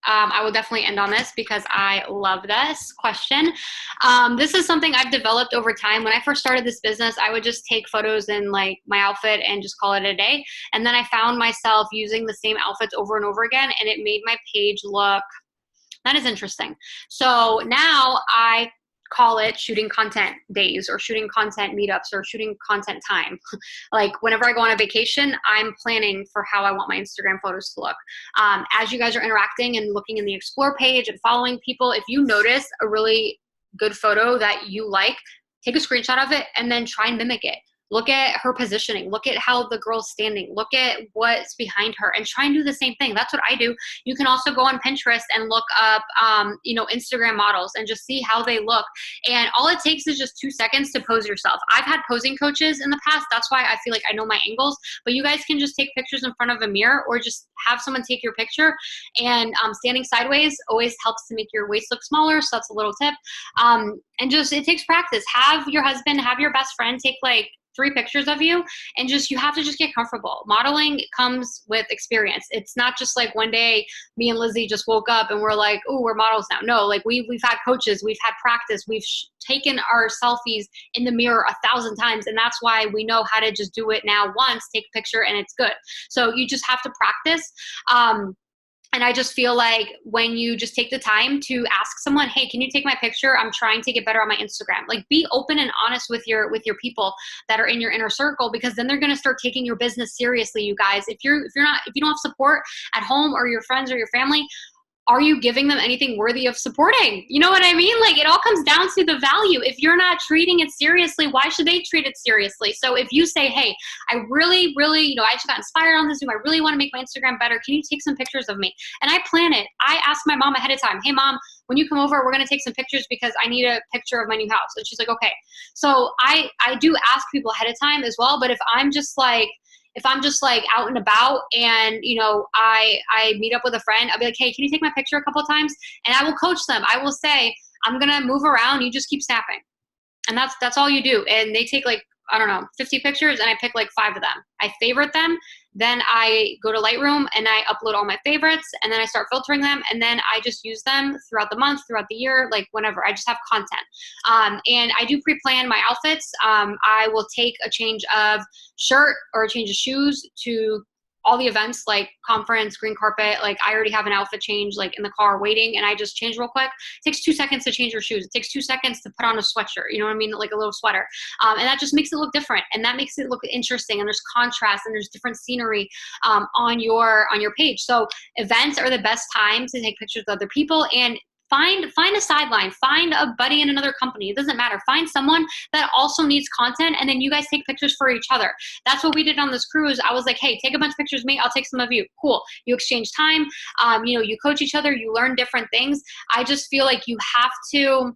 I will definitely end on this because I love this question. This is something I've developed over time. When I first started this business, I would just take photos in like my outfit and just call it a day. And then I found myself using the same outfits over and over again, and it made my page look, that is interesting. So now I call it shooting content days or shooting content meetups or shooting content time. Like whenever I go on a vacation, I'm planning for how I want my Instagram photos to look. As you guys are interacting and looking in the explore page and following people, if you notice a really good photo that you like, take a screenshot of it and then try and mimic it. Look at her positioning. Look at how the girl's standing. Look at what's behind her and try and do the same thing. That's what I do. You can also go on Pinterest and look up, Instagram models and just see how they look. And all it takes is just 2 seconds to pose yourself. I've had posing coaches in the past. That's why I feel like I know my angles. But you guys can just take pictures in front of a mirror or just have someone take your picture. And standing sideways always helps to make your waist look smaller. So that's a little tip. And just, it takes practice. Have your husband, have your best friend take like 3 pictures of you, and you have to just get comfortable. Modeling comes with experience. It's not just like one day me and Lizzie just woke up and we're like, oh, we're models now. No, like we've had coaches, we've had practice, we've taken our selfies in the mirror 1,000 times, and that's why we know how to just do it now once, take a picture, and it's good. So you just have to practice. And I just feel like when you just take the time to ask someone, hey, can you take my picture? I'm trying to get better on my Instagram. Like, be open and honest with your people that are in your inner circle, because then they're going to start taking your business seriously, you guys. If you don't have support at home or your friends or your family, are you giving them anything worthy of supporting? You know what I mean? Like, it all comes down to the value. If you're not treating it seriously, why should they treat it seriously? So if you say, hey, I really, really, I just got inspired on this Zoom. I really want to make my Instagram better. Can you take some pictures of me? And I plan it. I ask my mom ahead of time, hey mom, when you come over, we're going to take some pictures because I need a picture of my new house. And she's like, okay. So I do ask people ahead of time as well. But if I'm just like out and about and, I meet up with a friend, I'll be like, hey, can you take my picture a couple of times? And I will coach them. I will say, I'm going to move around. You just keep snapping. And that's all you do. And they take 50 pictures, and I pick 5 of them. I favorite them. Then I go to Lightroom and I upload all my favorites, and then I start filtering them, and then I just use them throughout the month, throughout the year, whenever. I just have content. And I do pre-plan my outfits. I will take a change of shirt or a change of shoes to all the events, like conference, green carpet. I already have an outfit change in the car waiting, and I just change real quick. It takes 2 seconds to change your shoes. It takes 2 seconds to put on a sweatshirt, you know what I mean? Like a little sweater. And that just makes it look different, and that makes it look interesting, and there's contrast, and there's different scenery on your page. So events are the best time to take pictures of other people, and find a sideline, find a buddy in another company. It doesn't matter. Find someone that also needs content, and then you guys take pictures for each other. That's what we did on this cruise. I was like, hey, take a bunch of pictures of me. I'll take some of you. Cool. You exchange time. You coach each other. You learn different things. I just feel like you have to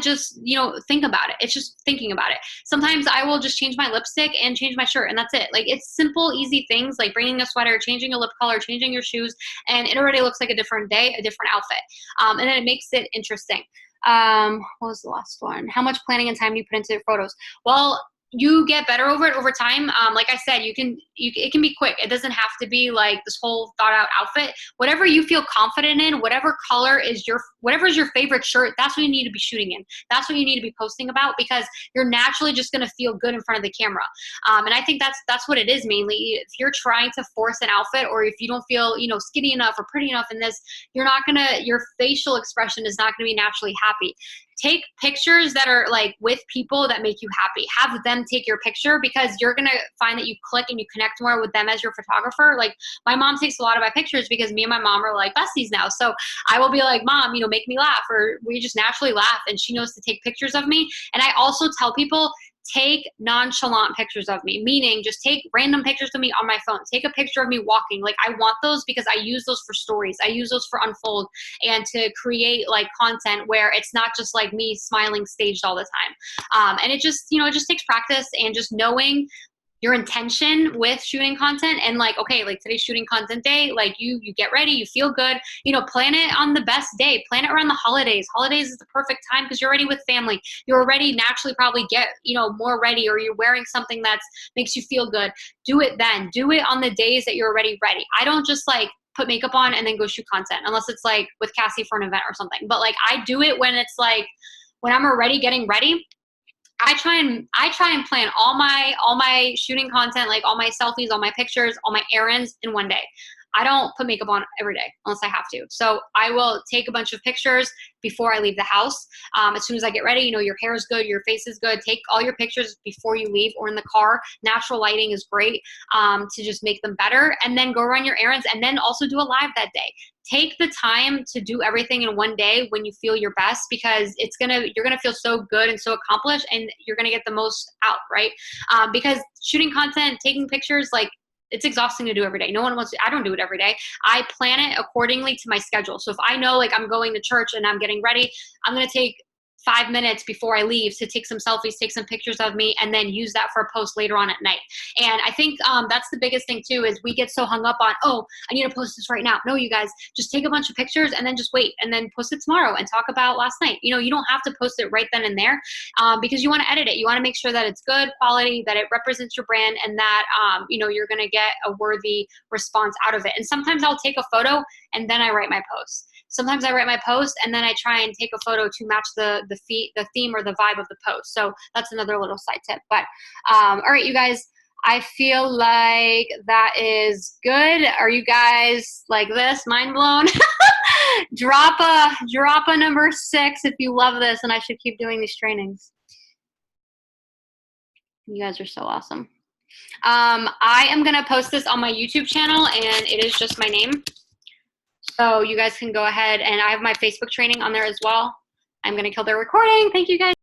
just, think about it. It's just thinking about it. Sometimes I will just change my lipstick and change my shirt, and that's it. It's simple, easy things like bringing a sweater, changing a lip color, changing your shoes, and it already looks like a different day, a different outfit. And then it makes it interesting. What was the last one? How much planning and time do you put into your photos? Well, you get better over it over time. Like I said, it can be quick. It doesn't have to be this whole thought out outfit. Whatever you feel confident in, whatever color is whatever is your favorite shirt, that's what you need to be shooting in. That's what you need to be posting about, because you're naturally just going to feel good in front of the camera. And I think that's what it is mainly. If you're trying to force an outfit, or if you don't feel, skinny enough or pretty enough in this, your facial expression is not going to be naturally happy. Take pictures that are with people that make you happy. Have them take your picture, because you're going to find that you click and you connect more with them as your photographer. My mom takes a lot of my pictures because me and my mom are besties now. So I will be like, mom, make me laugh, or we just naturally laugh, and she knows to take pictures of me. And I also tell people, take nonchalant pictures of me, meaning just take random pictures of me on my phone. Take a picture of me walking. I want those because I use those for stories. I use those for Unfold and to create content where it's not just me smiling staged all the time. And it just, it just takes practice and just knowing your intention with shooting content, and today's shooting content day, you get ready, you feel good, plan it on the best day, plan it around the holidays. Holidays is the perfect time because you're already with family. You're already naturally probably get, more ready, or you're wearing something that makes you feel good. Do it then. Do it on the days that you're already ready. I don't just put makeup on and then go shoot content, unless it's with Cassie for an event or something. But I do it when it's when I'm already getting ready. I try and plan all my shooting content, all my selfies, all my pictures, all my errands in one day. I don't put makeup on every day unless I have to. So I will take a bunch of pictures before I leave the house. As soon as I get ready, your hair is good, your face is good. Take all your pictures before you leave or in the car. Natural lighting is great to just make them better. And then go run your errands, and then also do a live that day. Take the time to do everything in one day when you feel your best, because you're gonna feel so good and so accomplished, and you're gonna get the most out, right? Because shooting content, taking pictures, it's exhausting to do every day. No one wants to. I don't do it every day. I plan it accordingly to my schedule. So if I know I'm going to church and I'm getting ready, I'm gonna take 5 minutes before I leave to take some selfies, take some pictures of me, and then use that for a post later on at night. And I think that's the biggest thing too, is we get so hung up on, oh, I need to post this right now. No, you guys, just take a bunch of pictures and then just wait, and then post it tomorrow and talk about last night. You don't have to post it right then and there because you want to edit it. You want to make sure that it's good quality, that it represents your brand, and that you're going to get a worthy response out of it. And sometimes I'll take a photo and then I write my post. Sometimes I write my post and then I try and take a photo to match the theme or the vibe of the post. So that's another little side tip. But all right, you guys, I feel like that is good. Are you guys like this? Mind blown? Drop a number 6 if you love this, and I should keep doing these trainings. You guys are so awesome. I am gonna post this on my YouTube channel, and it is just my name. So you guys can go ahead, and I have my Facebook training on there as well. I'm going to kill their recording. Thank you guys.